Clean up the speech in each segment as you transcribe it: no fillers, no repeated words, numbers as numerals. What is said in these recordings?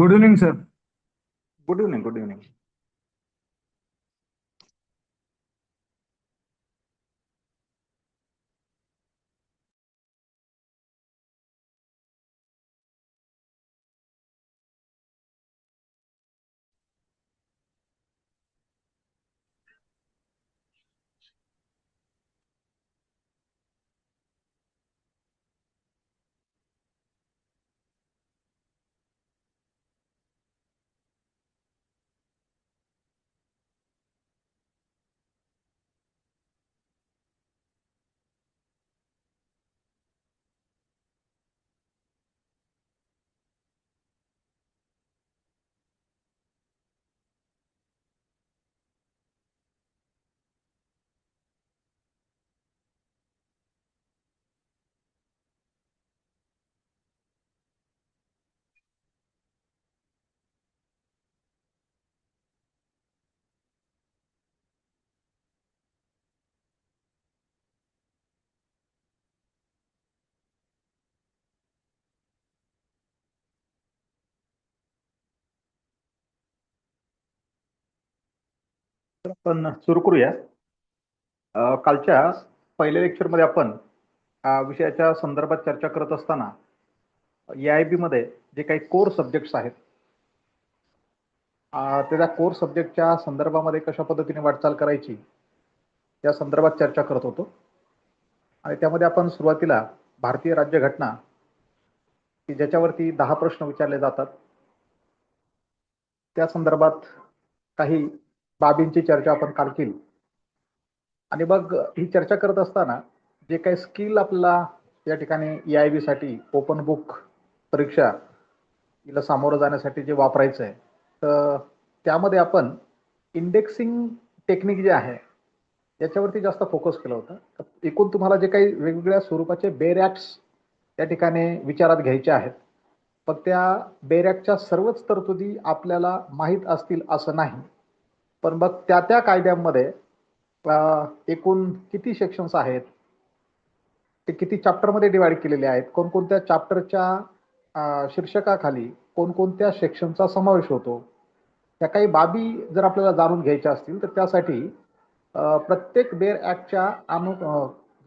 Good evening sir. Good evening. Good evening. तर आपण सुरू करूया. कालच्या पहिल्या लेक्चरमध्ये आपण विषयाच्या संदर्भात चर्चा करत असताना EIB मध्ये जे काही कोर सब्जेक्ट्स आहेत त्या कोर सब्जेक्टच्या संदर्भामध्ये कशा पद्धतीने वाटचाल करायची या संदर्भात चर्चा करत होतो. आणि त्यामध्ये आपण सुरुवातीला भारतीय राज्यघटना की ज्याच्यावरती 10 प्रश्न विचारले जातात त्या संदर्भात काही बाबींची चर्चा आपण काल केली. आणि मग ही चर्चा करत असताना जे काही स्किल आपल्याला या ठिकाणी EIB साठी ओपन बुक परीक्षा हिला सामोरं जाण्यासाठी जे वापरायचं आहे तर त्यामध्ये आपण इंडेक्सिंग टेक्निक जे आहे याच्यावरती जास्त फोकस केला होता. एकूण तुम्हाला जे काही वेगवेगळ्या स्वरूपाचे बेअर ॲक्ट्स या ठिकाणी विचारात घ्यायचे आहेत, पण त्या बेअर ॲक्टच्या सर्वच तरतुदी आपल्याला माहीत असतील असं नाही. पण मग त्या कायद्यांमध्ये एकूण किती सेक्शन्स आहेत, ते किती चॅप्टरमध्ये डिवाइड केलेले आहेत, कोणकोणत्या चॅप्टरच्या शीर्षकाखाली कोणकोणत्या सेक्शनचा समावेश होतो, त्या काही बाबी जर आपल्याला जाणून घ्यायच्या असतील तर त्यासाठी प्रत्येक बेअर ॲक्टच्या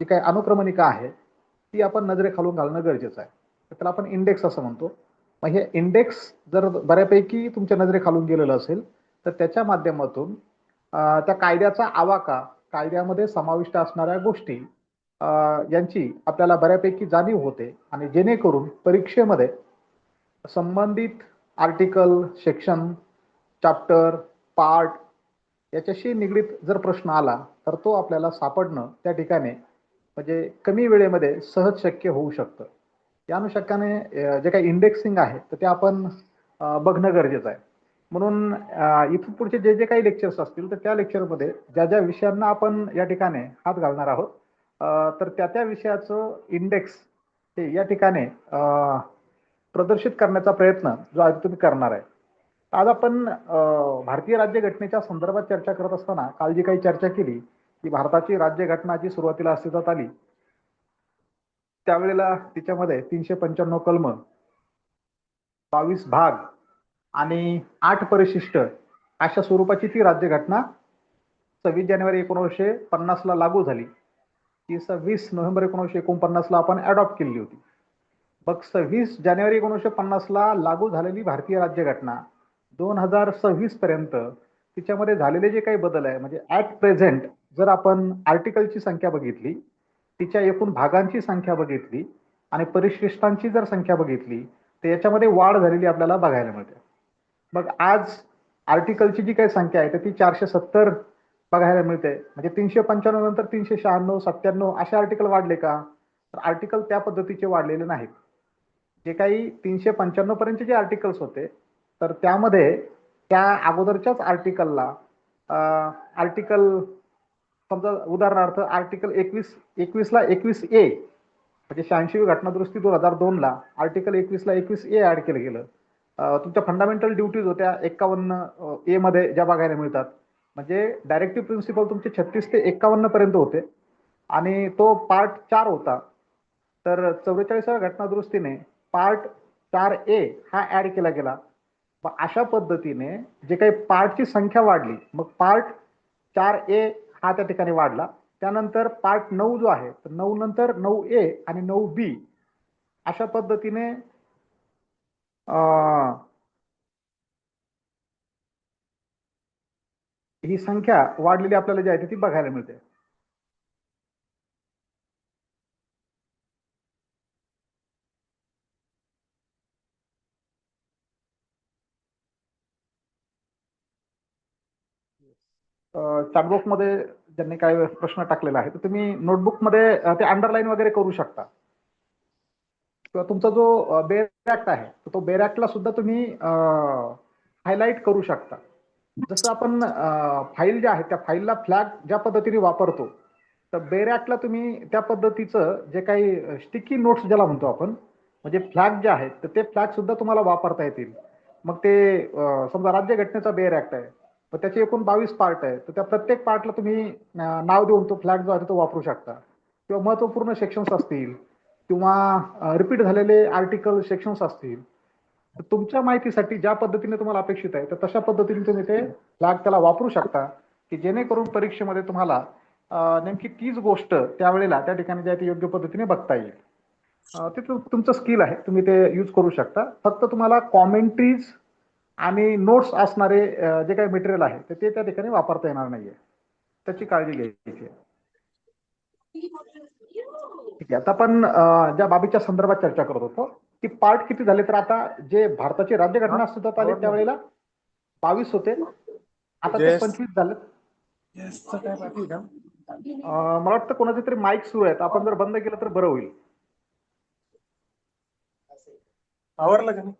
जी काही अनुक्रमणिका आहे ती आपण नजरेखालून घालणं गरजेचं आहे. तर त्याला आपण इंडेक्स असं म्हणतो. मग हे इंडेक्स जर बऱ्यापैकी तुमच्या नजरेखालून गेलेलं असेल तर त्याच्या माध्यमातून त्या कायद्याचा आवाका, कायद्यामध्ये समाविष्ट असणाऱ्या गोष्टी यांची आपल्याला बऱ्यापैकी जाणीव होते. आणि जेणेकरून परीक्षेमध्ये संबंधित आर्टिकल, सेक्शन, चॅप्टर, पार्ट याच्याशी निगडीत जर प्रश्न आला तर तो आपल्याला सापडणं त्या ठिकाणी म्हणजे कमी वेळेमध्ये सहज शक्य होऊ शकतं. या अनुषंगाने जे काही इंडेक्सिंग आहे तर ते आपण बघणं गरजेचं आहे. म्हणून इथून पुढचे जे जे काही लेक्चर्स असतील तर त्या लेक्चरमध्ये ज्या ज्या विषयांना आपण या ठिकाणी हात घालणार आहोत तर त्या विषयाचं इंडेक्स हे या ठिकाणी प्रदर्शित करण्याचा प्रयत्न जो आज तुम्ही करणार आहे. आज आपण भारतीय राज्यघटनेच्या संदर्भात चर्चा करत असताना काल जी काही चर्चा केली की भारताची राज्यघटना जी सुरुवातीला अस्तित्वात आली त्यावेळेला तिच्यामध्ये 395 कलम, 22 भाग आणि 8 परिशिष्ट अशा स्वरूपाची ती राज्यघटना 26 जानेवारी 1950 ला लागू झाली. ती 26 नोव्हेंबर 1949 ला आपण अडॉप्ट केली होती. मग 26 जानेवारी 1950 ला लागू झालेली भारतीय राज्यघटना 2026 पर्यंत तिच्यामध्ये झालेले जे काही बदल आहे म्हणजे ऍट प्रेझेंट जर आपण आर्टिकलची संख्या बघितली, तिच्या एकूण भागांची संख्या बघितली आणि परिशिष्टांची जर संख्या बघितली तर याच्यामध्ये वाढ झालेली आपल्याला बघायला मिळते. मग आज आर्टिकलची जी काही संख्या आहे तर ती 470 बघायला मिळते. म्हणजे 395 नंतर 396, 97 असे आर्टिकल वाढले का? तर आर्टिकल त्या पद्धतीचे वाढलेले नाहीत. जे काही 395 पर्यंतचे जे आर्टिकल्स होते तर त्यामध्ये त्या अगोदरच्याच आर्टिकलला आर्टिकल समजा उदाहरणार्थ आर्टिकल 21 ला 21A म्हणजे 86वी घटनादुरुस्ती 2002 ला आर्टिकल 21 ला 21A ऍड केलं गेलं. तुमच्या फंडामेंटल ड्युटीज होत्या 51A मध्ये ज्या बघायला मिळतात. म्हणजे डायरेक्टिव्ह प्रिन्सिपल तुमचे 36 ते 51 पर्यंत होते आणि तो पार्ट 4 होता. तर 44व्या घटनादुरुस्तीने पार्ट 4A हा ऍड केला गेला अशा पद्धतीने जे काही पार्टची संख्या वाढली, मग पार्ट 4A हा त्या ठिकाणी वाढला. त्यानंतर पार्ट 9 जो आहे, तर 9 नंतर 9A आणि 9B अशा पद्धतीने ही संख्या वाढलेली आपल्याला जी आहे ती बघायला मिळते. चॅटबॉक्समध्ये ज्यांनी काय प्रश्न टाकलेला आहे तर तुम्ही नोटबुकमध्ये ते अंडरलाईन वगैरे करू शकता, किंवा तुमचा जो बेर ऍक्ट आहे तो बेर ऍक्टला सुद्धा तुम्ही हायलाईट करू शकता. जसं आपण फाईल ज्या आहेत त्या फाईलला फ्लॅग ज्या पद्धतीने वापरतो, तर बेर ऍक्टला तुम्ही त्या पद्धतीचं जे काही स्टिकी नोट्स ज्याला म्हणतो आपण, म्हणजे फ्लॅग जे आहेत तर ते फ्लॅग सुद्धा तुम्हाला वापरता येतील. मग ते समजा राज्यघटनेचा बेर ऍक्ट आहे, तर त्याचे एकूण 22 पार्ट आहे, तर त्या प्रत्येक पार्टला तुम्ही नाव देऊन तो फ्लॅग जो आहे तो वापरू शकता. किंवा महत्वपूर्ण सेक्शन्स असतील किंवा रिपीट झालेले आर्टिकल सेक्शन्स असतील, तर तुमच्या माहितीसाठी ज्या पद्धतीने तुम्हाला अपेक्षित आहे तर तशा पद्धतीने तुम्ही ते फ्लॅग त्याला वापरू शकता, की जेणेकरून परीक्षेमध्ये तुम्हाला नेमकी तीच गोष्ट त्यावेळेला त्या ठिकाणी जे आहे ते योग्य पद्धतीने बघता येईल. ते तुमचं स्किल आहे, तुम्ही ते यूज करू शकता. फक्त तुम्हाला कॉमेंट्रीज आणि नोट्स असणारे जे काही मटेरियल आहे तर ते त्या ठिकाणी वापरता येणार नाहीये, त्याची काळजी घ्यायची आहे. ठीक आहे, आता आपण ज्या बाबीच्या संदर्भात चर्चा करत होतो की पार्ट किती झाले, तर आता जे भारताची राज्यघटना अस्तित्वात आली त्यावेळेला 22 होते, आता ते 25 झाले. मला वाटतं कोणाचे तरी माईक सुरू आहेत, आपण जर बंद केलं तर बरं होईल. आवरलं का नाही?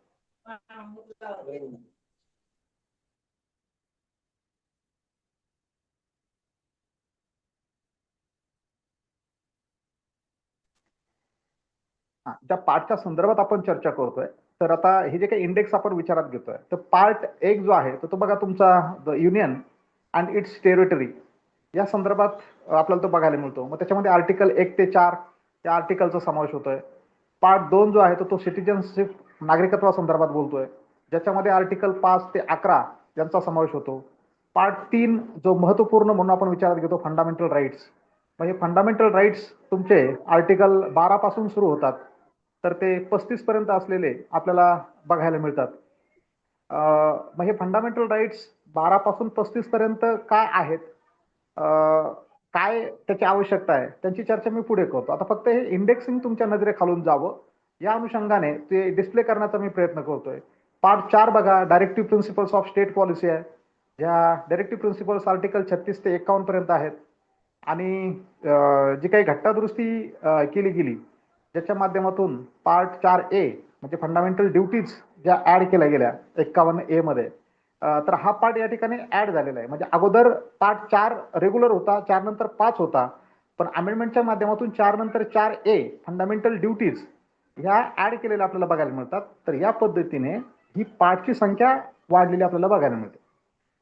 ज्या पार्टच्या संदर्भात आपण चर्चा करतोय, तर आता हे जे काही इंडेक्स आपण विचारात घेतोय, तर पार्ट 1 जो आहे तर तो बघा तुमचा युनियन अँड इट्स टेरिटरी या संदर्भात आपल्याला तो बघायला मिळतो. मग त्याच्यामध्ये आर्टिकल 1 ते 4 या आर्टिकलचा समावेश होतोय. पार्ट 2 जो आहे तो सिटिझनशिप नागरिकत्वासंदर्भात बोलतोय, ज्याच्यामध्ये आर्टिकल 5 ते 11 यांचा समावेश होतो. पार्ट 3 जो महत्वपूर्ण म्हणून आपण विचारात घेतो, फंडामेंटल राईट्स, म्हणजे फंडामेंटल राईट्स तुमचे आर्टिकल 12 पासून सुरू होतात तर ते 35 पर्यंत असलेले आपल्याला बघायला मिळतात. मग हे फंडामेंटल राईट्स 12 पासून 35 पर्यंत काय आहेत, काय त्याची आवश्यकता आहे, त्यांची चर्चा मी पुढे करतो. आता फक्त हे इंडेक्सिंग तुमच्या नजरेखालून जावं या अनुषंगाने ते डिस्प्ले करण्याचा मी प्रयत्न करतोय. पार्ट 4 बघा, directive principles of state policy आहे, ज्या डायरेक्टिव्ह प्रिन्सिपल्स आर्टिकल 36 ते 51 पर्यंत आहेत. आणि जी काही घटनादुरुस्ती केली गेली ज्याच्या माध्यमातून पार्ट 4A म्हणजे फंडामेंटल ड्युटीज ज्या ऍड केल्या गेल्या 51A मध्ये, तर हा पार्ट या ठिकाणी ऍड झालेला आहे. म्हणजे अगोदर पार्ट 4 रेग्युलर होता, 4 नंतर 5 होता, पण अमेंडमेंटच्या माध्यमातून 4 नंतर 4A फंडामेंटल ड्युटीज ह्या ऍड केलेल्या आपल्याला बघायला मिळतात. तर या पद्धतीने ही पार्टची संख्या वाढलेली आपल्याला बघायला मिळते.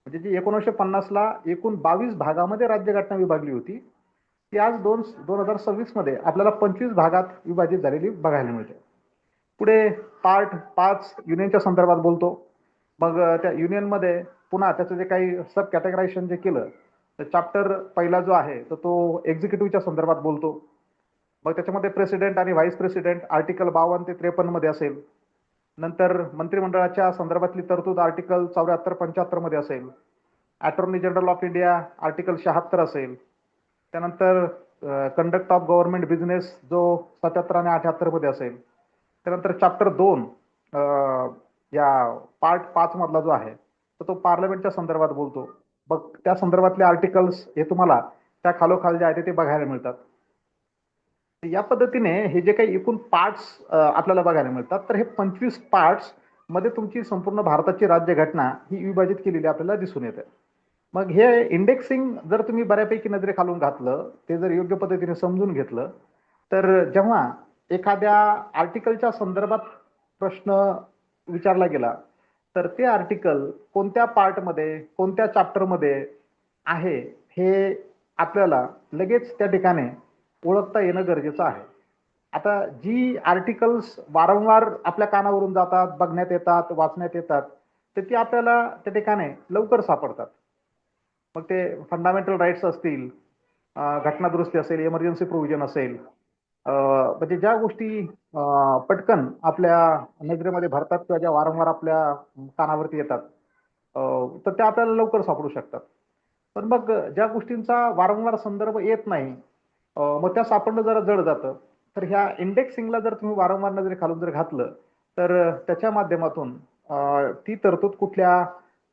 म्हणजे जी 1950ला एकूण 22 भागामध्ये राज्यघटना विभागली होती, ती आज 2026 मध्ये आपल्याला 25 भागात विभाजित झालेली बघायला मिळते. पुढे पार्ट 5 युनियनच्या संदर्भात बोलतो. मग त्या युनियनमध्ये पुन्हा त्याचं जे काही सब कॅटेगरायझेशन जे केलं, तर चॅप्टर पहिला जो आहे तर तो एक्झिक्युटिव्हच्या संदर्भात बोलतो. मग त्याच्यामध्ये प्रेसिडेंट आणि व्हाईस प्रेसिडेंट आर्टिकल 52 ते 53 मध्ये असेल. नंतर मंत्रिमंडळाच्या संदर्भातली तरतूद आर्टिकल 74-75 मध्ये असेल. Attorney general of India article 76 असेल. त्यानंतर कंडक्ट ऑफ गव्हर्नमेंट बिझनेस जो 77 आणि 78 मध्ये असेल. त्यानंतर चॅप्टर 2 या पार्ट 5 मधला जो आहे तर तो पार्लमेंटच्या संदर्भात बोलतो. मग त्या संदर्भातले आर्टिकल्स हे तुम्हाला त्या खालोखाल जे आहे ते बघायला मिळतात. या पद्धतीने हे जे काही एकूण पार्ट्स आपल्याला बघायला मिळतात, तर हे 25 पार्ट्स मध्ये तुमची संपूर्ण भारताची राज्यघटना ही विभाजित केलेली आपल्याला दिसून येते. मग हे इंडेक्सिंग जर तुम्ही बऱ्यापैकी नजरेखालून घातलं, ते जर योग्य पद्धतीने समजून घेतलं, तर जेव्हा एखाद्या आर्टिकलच्या संदर्भात प्रश्न विचारला गेला, तर ते आर्टिकल कोणत्या पार्टमध्ये कोणत्या चॅप्टरमध्ये आहे हे आपल्याला लगेच त्या ठिकाणी ओळखता येणं गरजेचं आहे. आता जी आर्टिकल्स वारंवार आपल्या कानावरून जातात, बघण्यात येतात, वाचण्यात येतात, तर ती आपल्याला त्या ठिकाणी लवकर सापडतात. मग ते फंडामेंटल राईट्स असतील, घटनादुरुस्ती असेल, इमर्जन्सी प्रोव्हिजन असेल, म्हणजे ज्या गोष्टी पटकन आपल्या नजरेमध्ये भरतात किंवा ज्या वारंवार आपल्या कानावरती येतात, तर त्या आपल्याला लवकर सापडू शकतात. पण मग ज्या गोष्टींचा वारंवार संदर्भ येत नाही, मग त्या सापडणं जरा जड जातं. तर ह्या इंडेक्सिंगला जर तुम्ही वारंवार नजरे खालून जर घातलं, तर त्याच्या माध्यमातून ती तरतूद कुठल्या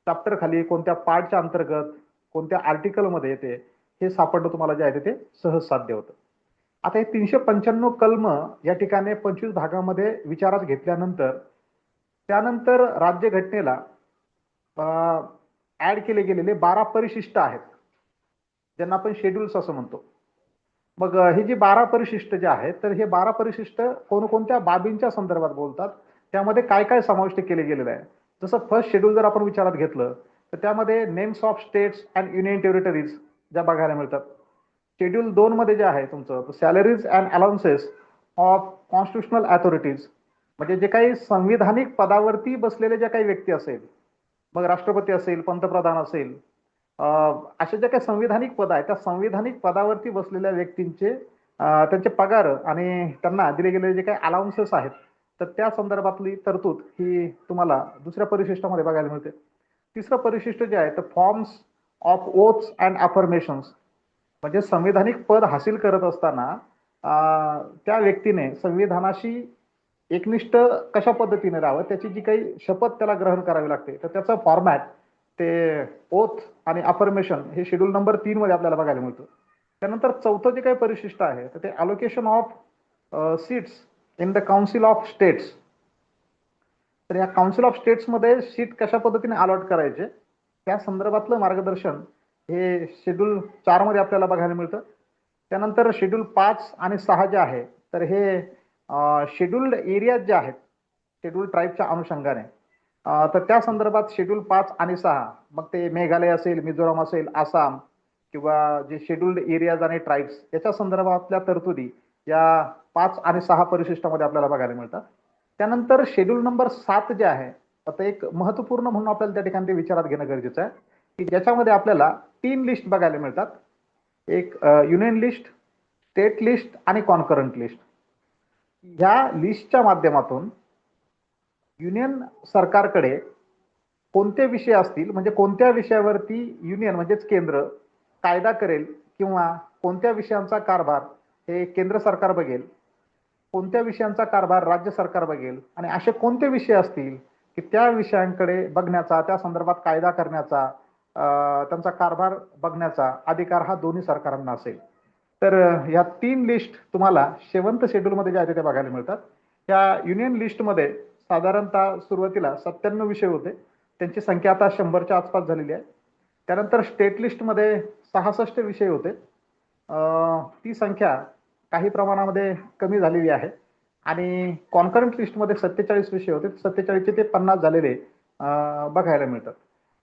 चॅप्टर खाली, कोणत्या पार्टच्या अंतर्गत, कोणत्या आर्टिकलमध्ये येते, हे सापडणं तुम्हाला जे आहे ते सहज साध्य होतं. आता हे 395 कलम या ठिकाणी 25 भागामध्ये विचारात घेतल्यानंतर त्यानंतर राज्यघटनेला ऍड केले गेलेले 12 परिशिष्ट आहेत, ज्यांना आपण शेड्यूल्स असं म्हणतो. मग ही जी 12 परिशिष्ट जे आहेत, तर हे 12 परिशिष्ट कोणकोणत्या बाबींच्या संदर्भात बोलतात, त्यामध्ये काय काय समाविष्ट केले गेलेलं आहे. जसं फर्स्ट शेड्यूल जर आपण विचारात घेतलं, तर त्यामध्ये names of states and union territories ज्या बघायला मिळतात. शेड्यूल 2 मध्ये जे आहे तुमचं salaries and allowances of constitutional authorities, म्हणजे जे काही संविधानिक पदावरती बसलेले ज्या काही व्यक्ती असेल, मग राष्ट्रपती असेल, पंतप्रधान असेल, असे जे काही संविधानिक पद आहे, त्या संविधानिक पदावरती बसलेल्या व्यक्तींचे त्यांचे पगार आणि त्यांना दिले गेलेले जे काही अलाउन्सेस आहेत, तर त्या संदर्भातली तरतूद ही तुम्हाला दुसऱ्या परिशिष्टामध्ये बघायला मिळते. तिसरं परिशिष्ट जे आहे तर forms of oaths and affirmations, म्हणजे संविधानिक पद हासिल करत असताना त्या व्यक्तीने संविधानाशी एकनिष्ठ कशा पद्धतीने राहावं, त्याची जी काही शपथ त्याला ग्रहण करावी लागते, तर त्याचं फॉर्मॅट ते ओथ आणि अफर्मेशन हे शेड्यूल नंबर 3 मध्ये आपल्याला बघायला मिळतं. त्यानंतर चौथं जे काही परिशिष्ट आहे तर ते allocation of seats in the council of states. तर या काउन्सिल ऑफ स्टेट्समध्ये सीट कशा पद्धतीने अलॉट करायचे, त्या संदर्भातलं मार्गदर्शन हे शेड्यूल 4 मध्ये आपल्याला बघायला मिळतं. त्यानंतर शेड्यूल 5 आणि 6 जे आहे, तर हे शेड्यूल्ड एरियाज जे आहेत, शेड्यूल ट्राईबच्या अनुषंगाने, तर त्या संदर्भात शेड्यूल 5 आणि 6, मग ते मेघालय असेल, मिझोराम असेल, आसाम, किंवा जे शेड्यूल्ड एरियाज आणि ट्राईब्स याच्या संदर्भातल्या तरतुदी या 5 आणि 6 परिशिष्टामध्ये आपल्याला बघायला मिळतात. त्यानंतर शेड्यूल नंबर 7 जे आहे, आता एक महत्वपूर्ण म्हणून आपल्याला त्या ठिकाणी ते विचारात घेणं गरजेचं आहे, की ज्याच्यामध्ये आपल्याला 3 लिस्ट बघायला मिळतात. एक युनियन लिस्ट, स्टेट लिस्ट आणि कॉन्करंट लिस्ट. ह्या लिस्टच्या माध्यमातून युनियन सरकारकडे कोणते विषय असतील, म्हणजे कोणत्या विषयावरती युनियन म्हणजेच केंद्र कायदा करेल, किंवा कोणत्या विषयांचा कारभार हे केंद्र सरकार बघेल, कोणत्या विषयांचा कारभार राज्य सरकार बघेल, आणि असे कोणते विषय असतील की त्या विषयांकडे बघण्याचा, त्या संदर्भात कायदा करण्याचा, त्यांचा कारभार बघण्याचा अधिकार हा दोन्ही सरकारांना असेल. तर ह्या 3 लिस्ट तुम्हाला 7th शेड्यूलमध्ये जे आहे ते बघायला मिळतात. या युनियन लिस्टमध्ये साधारणतः सुरुवातीला 97 विषय होते, त्यांची संख्या आता 100च्या आसपास झालेली आहे. त्यानंतर स्टेट लिस्टमध्ये 66 विषय होते, ती संख्या काही प्रमाणामध्ये कमी झालेली आहे. आणि कॉन्करंट लिस्टमध्ये 47 विषय होते, 47चे ते 50 झालेले बघायला मिळतात.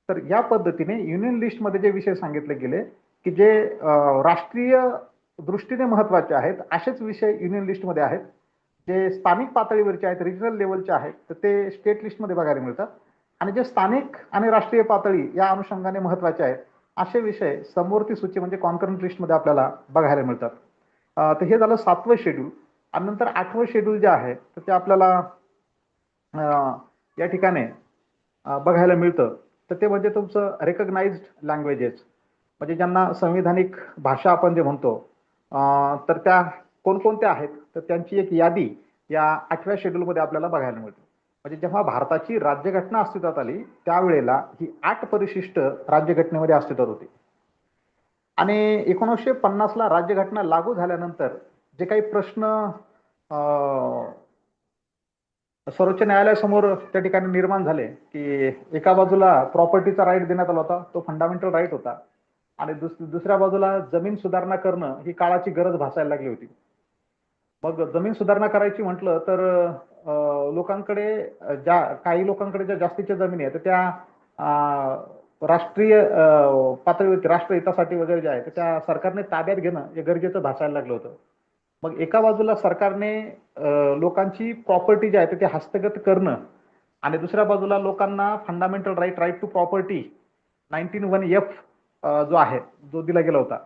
तर या पद्धतीने युनियन लिस्टमध्ये जे विषय सांगितले गेले की जे राष्ट्रीय दृष्टीने महत्वाचे आहेत, असेच विषय युनियन लिस्टमध्ये आहेत. जे स्थानिक पातळीवरचे आहेत, रिजनल लेवलचे आहेत, तर ते स्टेट लिस्टमध्ये बघायला मिळतात. आणि जे स्थानिक आणि राष्ट्रीय पातळी या अनुषंगाने महत्वाचे आहेत, असे विषय समोरची सूची म्हणजे कॉन्करंट लिस्टमध्ये आपल्याला बघायला मिळतात. तर हे झालं 7वं शेड्यूल. आणि नंतर 8वं शेड्यूल जे आहे तर ते आपल्याला या ठिकाणी बघायला मिळतं. तर ते म्हणजे तुमचं रेकग्नाइज्ड लँग्वेजेस, म्हणजे ज्यांना संविधानिक भाषा आपण जे म्हणतो, तर त्या कोणकोणत्या आहेत, तर त्यांची एक यादी या 8व्या शेड्यूलमध्ये आपल्याला बघायला मिळते. म्हणजे जेव्हा भारताची राज्यघटना अस्तित्वात आली त्यावेळेला ही 8 परिशिष्ट राज्यघटनेमध्ये अस्तित्वात होती. आणि 1950ला राज्यघटना लागू झाल्यानंतर जे काही प्रश्न सर्वोच्च न्यायालयासमोर त्या ठिकाणी निर्माण झाले, की एका बाजूला प्रॉपर्टीचा राईट देण्यात आला होता, तो फंडामेंटल राईट होता, आणि दुसऱ्या बाजूला जमीन सुधारणा करणं ही काळाची गरज भासायला लागली होती. मग जमीन सुधारणा करायची म्हटलं तर लोकांकडे काही लोकांकडे ज्या जास्तीच्या जमिनी आहेत त्या राष्ट्रीय पातळीवरती राष्ट्रहितासाठी वगैरे जे आहे त्या सरकारने ताब्यात घेणं हे गरजेचं भासायला लागलं होतं. मग एका बाजूला सरकारने लोकांची प्रॉपर्टी जी आहे ते हस्तगत करणं आणि दुसऱ्या बाजूला लोकांना फंडामेंटल राईट टू प्रॉपर्टी 19(1) जो आहे, जो दिला गेला होता,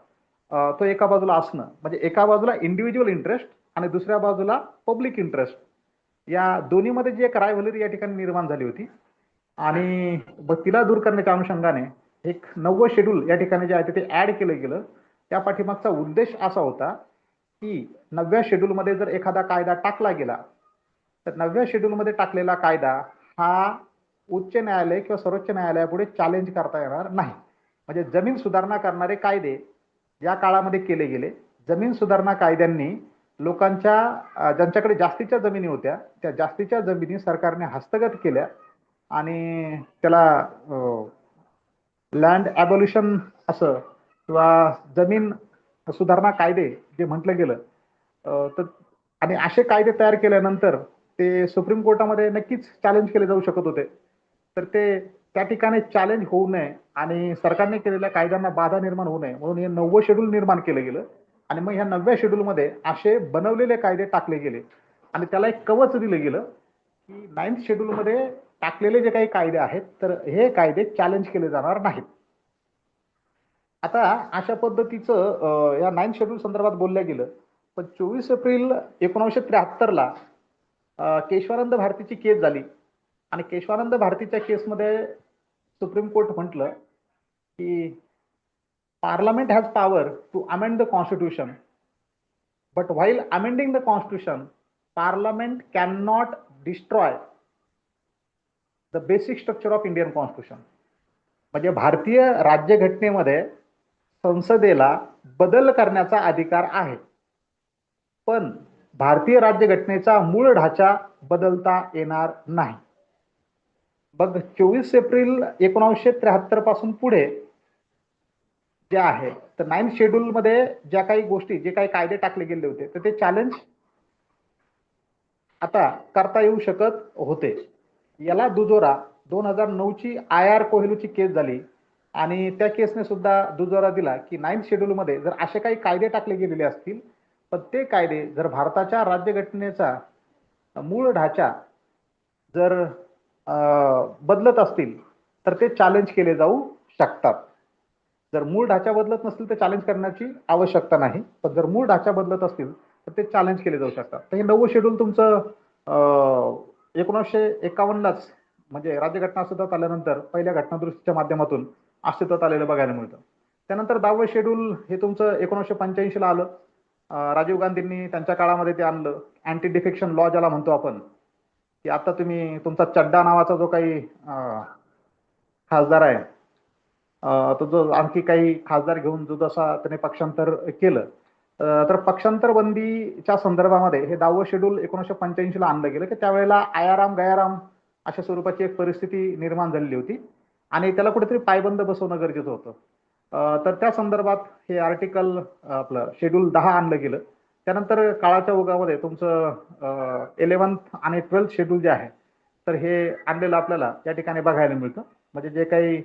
तो एका बाजूला असणं, म्हणजे एका बाजूला इंडिव्हिज्युअल इंटरेस्ट आणि दुसऱ्या बाजूला पब्लिक इंटरेस्ट, या दोन्हीमध्ये जी एक रायव्हलरी या ठिकाणी निर्माण झाली होती. आणि तिला दूर करण्याच्या अनुषंगाने एक 9वं शेड्यूल या ठिकाणी जे आहे ते ऍड केलं गेलं. त्या पाठीमागचा उद्देश असा होता की 9व्या शेड्यूलमध्ये जर एखादा कायदा टाकला गेला तर 9व्या शेड्यूलमध्ये टाकलेला कायदा हा उच्च न्यायालय किंवा सर्वोच्च न्यायालयापुढे चॅलेंज करता येणार नाही. म्हणजे जमीन सुधारणा करणारे कायदे या काळामध्ये केले गेले. जमीन सुधारणा कायद्यांनी लोकांच्या ज्यांच्याकडे जास्तीच्या जमिनी होत्या त्या जास्तीच्या जमिनी सरकारने हस्तगत केल्या आणि त्याला लँड ॲबोल्युशन असं किंवा जमीन सुधारणा कायदे जे म्हटलं गेलं. तर आणि असे कायदे तयार केल्यानंतर ते सुप्रीम कोर्टामध्ये नक्कीच चॅलेंज केले जाऊ शकत होते. तर ते त्या ठिकाणी चॅलेंज होऊ नये आणि सरकारने केलेल्या कायद्यांना बाधा निर्माण होऊ नये म्हणून हे 9वं शेड्यूल निर्माण केलं गेलं. आणि मग ह्या 9व्या शेड्यूलमध्ये असे बनवलेले कायदे टाकले गेले आणि त्याला एक कवच दिलं गेलं की 9th शेड्यूलमध्ये टाकलेले जे काही कायदे आहेत तर हे कायदे चॅलेंज केले जाणार नाहीत. आता अशा पद्धतीचं या 9th शेड्यूल संदर्भात बोलल्या गेलं. पण 24 एप्रिल 1973ला केशवानंद भारतीची केस झाली आणि केशवानंद भारतीच्या केसमध्ये सुप्रीम कोर्ट म्हटलं की parliament has power to amend the constitution, but while amending the constitution parliament can not destroy the basic structure of Indian constitution. म्हणजे भारतीय राज्यघटनेमध्ये संसदेला बदल करण्याचा अधिकार आहे, पण भारतीय राज्यघटनेचा मूळ ढाचा बदलता येणार नाही. बघ 24 एप्रिल 1973 पासून पुढे जे आहे तर 9th शेड्यूल मध्ये ज्या काही गोष्टी जे काही कायदे टाकले गेले होते तर ते चॅलेंज आता करता येऊ शकत होते. याला दुजोरा 2009ची IR कोहिलूची केस झाली आणि त्या केसने सुद्धा दुजोरा दिला की 9th शेड्यूल मध्ये जर असे काही कायदे टाकले गेलेले असतील पण ते कायदे जर भारताच्या राज्यघटनेचा मूळ ढाचा जर बदलत असतील तर ते चॅलेंज केले जाऊ शकतात. जर मूळ ढाचा बदलत नसतील तर चॅलेंज करण्याची आवश्यकता नाही, पण जर मूळ ढाचा बदलत असतील तर ते चॅलेंज केले जाऊ शकतात. तर हे 9वं शेड्यूल तुमचं 1951लाच म्हणजे राज्यघटना अस्तित्वात आल्यानंतर पहिल्या घटनादुरुस्तीच्या माध्यमातून अस्तित्वात आलेलं बघायला मिळतं. त्यानंतर 10वं शेड्यूल हे तुमचं 1985ला आलं. राजीव गांधींनी त्यांच्या काळामध्ये ते आणलं, अँटी डिफेक्शन लॉ ज्याला म्हणतो आपण, की आता तुम्ही तुमचा चड्डा नावाचा जो काही खासदार आहे तो जो आणखी काही खासदार घेऊन जो जसा त्याने पक्षांतर केलं तर पक्षांतर बंदीच्या संदर्भामध्ये हे 10वं शेड्यूल 1985ला आणलं गेलं की त्यावेळेला आयाराम गयाराम अशा स्वरूपाची एक परिस्थिती निर्माण झालेली होती आणि त्याला कुठेतरी पायबंद बसवणं गरजेचं होतं. तर त्या संदर्भात हे आर्टिकल आपलं शेड्यूल 10 आणलं गेलं. त्यानंतर काळाच्या ओघामध्ये तुमचं 11th आणि 12th शेड्यूल जे आहे तर हे आणलेलं आपल्याला या ठिकाणी बघायला मिळतं. म्हणजे जे काही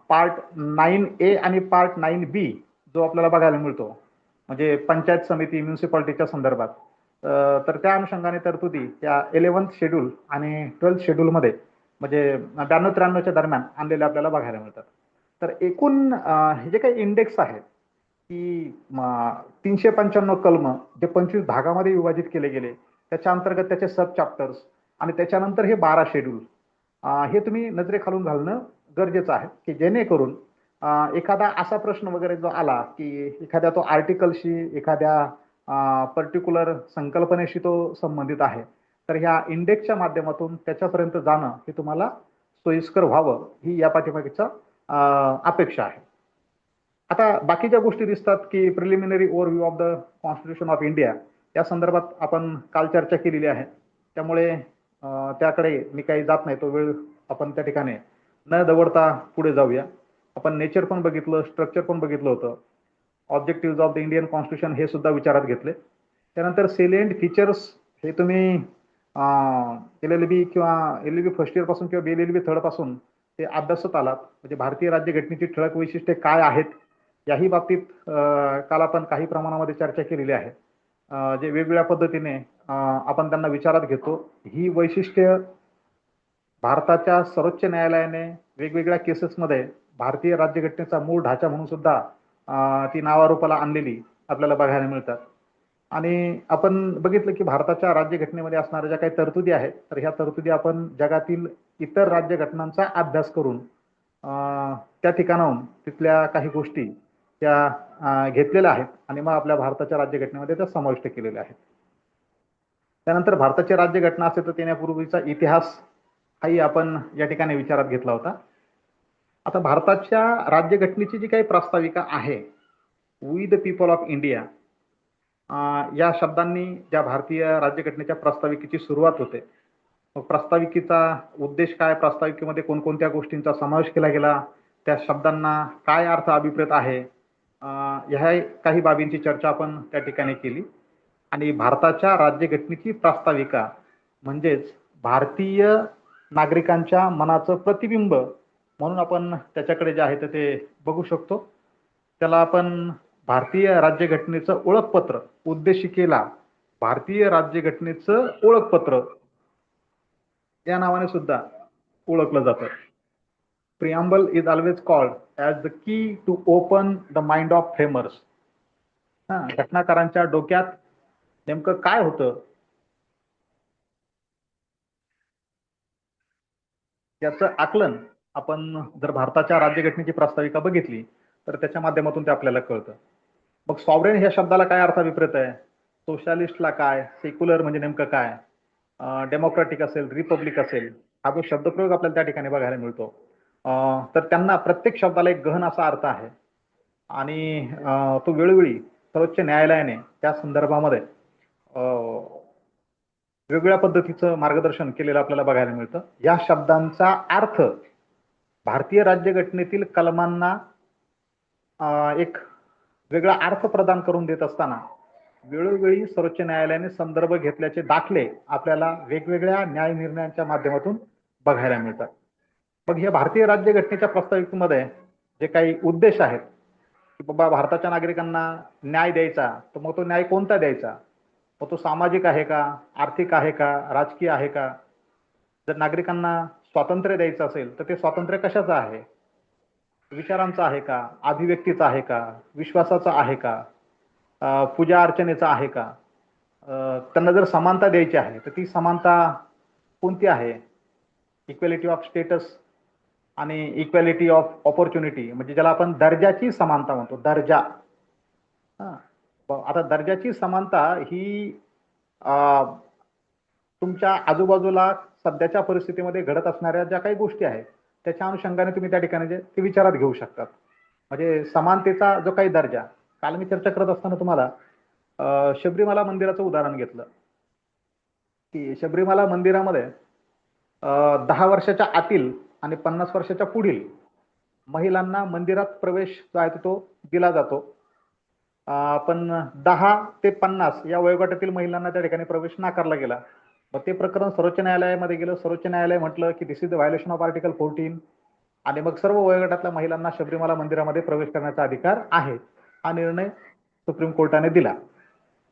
पार्ट 9A आणि पार्ट 9B जो आपल्याला बघायला मिळतो म्हणजे पंचायत समिती म्युन्सिपालिटीच्या संदर्भात, तर त्या अनुषंगाने तरतुदी त्या 11th शेड्यूल आणि 12th शेड्यूलमध्ये म्हणजे 92-93च्या दरम्यान आणलेले आपल्याला बघायला मिळतात. तर एकूण हे जे काही इंडेक्स आहे की 395 कलम जे 25 भागामध्ये विभाजित केले गेले, त्याच्या अंतर्गत त्याचे सब चॅप्टर्स आणि त्याच्यानंतर हे 12 शेड्यूल हे तुम्ही नजरेखालून घालणं गरजेचं आहे की जेणेकरून एखादा असा प्रश्न वगैरे जो आला की एखाद्या तो आर्टिकलशी एखाद्या पर्टिक्युलर संकल्पनेशी तो संबंधित आहे तर ह्या इंडेक्सच्या माध्यमातून त्याच्यापर्यंत जाणं हे तुम्हाला सोयीस्कर व्हावं ही या पाठीमागेचा अपेक्षा आहे. आता बाकीच्या गोष्टी दिसतात की preliminary overview of the constitution of India या संदर्भात आपण काल चर्चा केलेली आहे, त्यामुळे त्याकडे मी काही जात नाही. तो वेळ आपण त्या ठिकाणी न दवडता पुढे जाऊया. आपण नेचर पण बघितलं, स्ट्रक्चर पण बघितलं होतं, objective of the Indian constitution हे सुद्धा विचारात घेतले. त्यानंतर सेलियंट फीचर्स हे तुम्ही LLB किंवा LLB फर्स्ट इयर पासून किंवा BLLB थर्ड पासून ते अभ्यासत आलात. म्हणजे भारतीय राज्यघटनेची ठळक वैशिष्ट्ये काय आहेत याही बाबतीत काल आपण काही प्रमाणामध्ये चर्चा केलेली आहे. जे वेगवेगळ्या पद्धतीने आपण त्यांना विचारात घेतो. ही वैशिष्ट्य भारताच्या सर्वोच्च न्यायालयाने वेगवेगळ्या केसेसमध्ये भारतीय राज्यघटनेचा मूळ ढाचा म्हणून सुद्धा ती नावारूपाला आणलेली आपल्याला बघायला मिळतात. आणि आपण बघितलं की भारताच्या राज्यघटनेमध्ये असणाऱ्या ज्या काही तरतुदी आहेत, तर ह्या तरतुदी आपण जगातील इतर राज्यघटनांचा अभ्यास करून त्या ठिकाणाहून तिथल्या काही गोष्टी त्या घेतलेल्या आहेत आणि मग आपल्या भारताच्या राज्यघटनेमध्ये त्या समाविष्ट केलेल्या आहेत. त्यानंतर भारताची राज्यघटना अस्तित्वात येण्यापूर्वीचा इतिहास हाही आपण या ठिकाणी विचारात घेतला होता. आता भारताच्या राज्यघटनेची जी काही प्रास्ताविका आहे, we the people of India, या शब्दांनी ज्या भारतीय राज्यघटनेच्या प्रास्ताविकेची सुरुवात होते. प्रास्ताविकेचा उद्देश काय, प्रास्ताविकेमध्ये कोणकोणत्या गोष्टींचा समावेश केला गेला, त्या शब्दांना काय अर्थ अभिप्रेत आहे, ह्या काही बाबींची चर्चा आपण त्या ठिकाणी केली. आणि भारताच्या राज्यघटनेची प्रास्ताविका म्हणजेच भारतीय नागरिकांच्या मनाचं प्रतिबिंब म्हणून आपण त्याच्याकडे जे आहे ते बघू शकतो. त्याला आपण भारतीय राज्यघटनेचं ओळखपत्र, उद्देशिकेला भारतीय राज्यघटनेचं ओळखपत्र या नावाने सुद्धा ओळखलं जातं. Preamble is always called as the key to open the mind of framers. घटनाकारांच्या डोक्यात नेमकं काय होतं याचं आकलन आपण जर भारताच्या राज्यघटनेची प्रास्ताविका बघितली तर त्याच्या माध्यमातून ते आपल्याला कळतं. मग सॉव्हरेन ह्या शब्दाला काय अर्थ अभिप्रेत आहे, सोशलिस्टला काय, सेक्युलर म्हणजे नेमकं काय, डेमोक्रॅटिक असेल, रिपब्लिक असेल, हा जो शब्दप्रयोग आपल्याला त्या ठिकाणी बघायला मिळतो. तर त्यांना प्रत्येक शब्दाला एक गहन असा अर्थ आहे आणि तो वेळोवेळी सर्वोच्च न्यायालयाने त्या संदर्भामध्ये वेगवेगळ्या पद्धतीचं मार्गदर्शन केलेलं आपल्याला बघायला मिळतं. या शब्दांचा अर्थ भारतीय राज्यघटनेतील कलमांना एक वेगळा अर्थ प्रदान करून देत असताना वेळोवेळी सर्वोच्च न्यायालयाने संदर्भ घेतल्याचे दाखले आपल्याला वेगवेगळ्या न्याय निर्णयांच्या माध्यमातून बघायला मिळतात. मग हे भारतीय राज्यघटनेच्या प्रास्ताविकेमध्ये जे काही उद्देश आहेत की बाबा भारताच्या नागरिकांना न्याय द्यायचा, तर मग तो न्याय कोणता द्यायचा, मग तो सामाजिक आहे का, आर्थिक आहे का, राजकीय आहे का, जर नागरिकांना स्वातंत्र्य द्यायचं असेल तर ते स्वातंत्र्य कशाचं आहे, विचारांचा आहे का, अभिव्यक्तीचा आहे का, विश्वासाचा आहे का, पूजा अर्चनेचा आहे का, त्यांना जर समानता द्यायची आहे तर ती समानता कोणती आहे, इक्वॅलिटी ऑफ स्टेटस आणि इक्वॅलिटी ऑफ ऑपॉर्च्युनिटी, म्हणजे ज्याला आपण दर्जाची समानता म्हणतो, दर्जा. आता दर्जाची समानता ही तुमच्या आजूबाजूला सध्याच्या परिस्थितीमध्ये घडत असणाऱ्या ज्या काही गोष्टी आहेत त्याच्या अनुषंगाने तुम्ही त्या ठिकाणी जे ते विचारात घेऊ शकतात. म्हणजे समानतेचा जो काही दर्जा, काल मी चर्चा करत असताना तुम्हाला शबरीमाला मंदिराचं उदाहरण घेतलं की शबरीमाला मंदिरामध्ये 10 वर्षाच्या आतील आणि 50 वर्षाच्या पुढील महिलांना मंदिरात प्रवेश जो आहे तो दिला जातो, पण 10 ते 50 या वयोगटातील महिलांना त्या ठिकाणी प्रवेश नाकारला गेला. मग ते प्रकरण सर्वोच्च न्यायालयामध्ये गेलं. सर्वोच्च न्यायालय म्हटलं की this is the violation of article 14 आणि मग सर्व वयोगटातल्या महिलांना शबरीमाला मंदिरामध्ये प्रवेश करण्याचा अधिकार आहे, हा निर्णय सुप्रीम कोर्टाने दिला.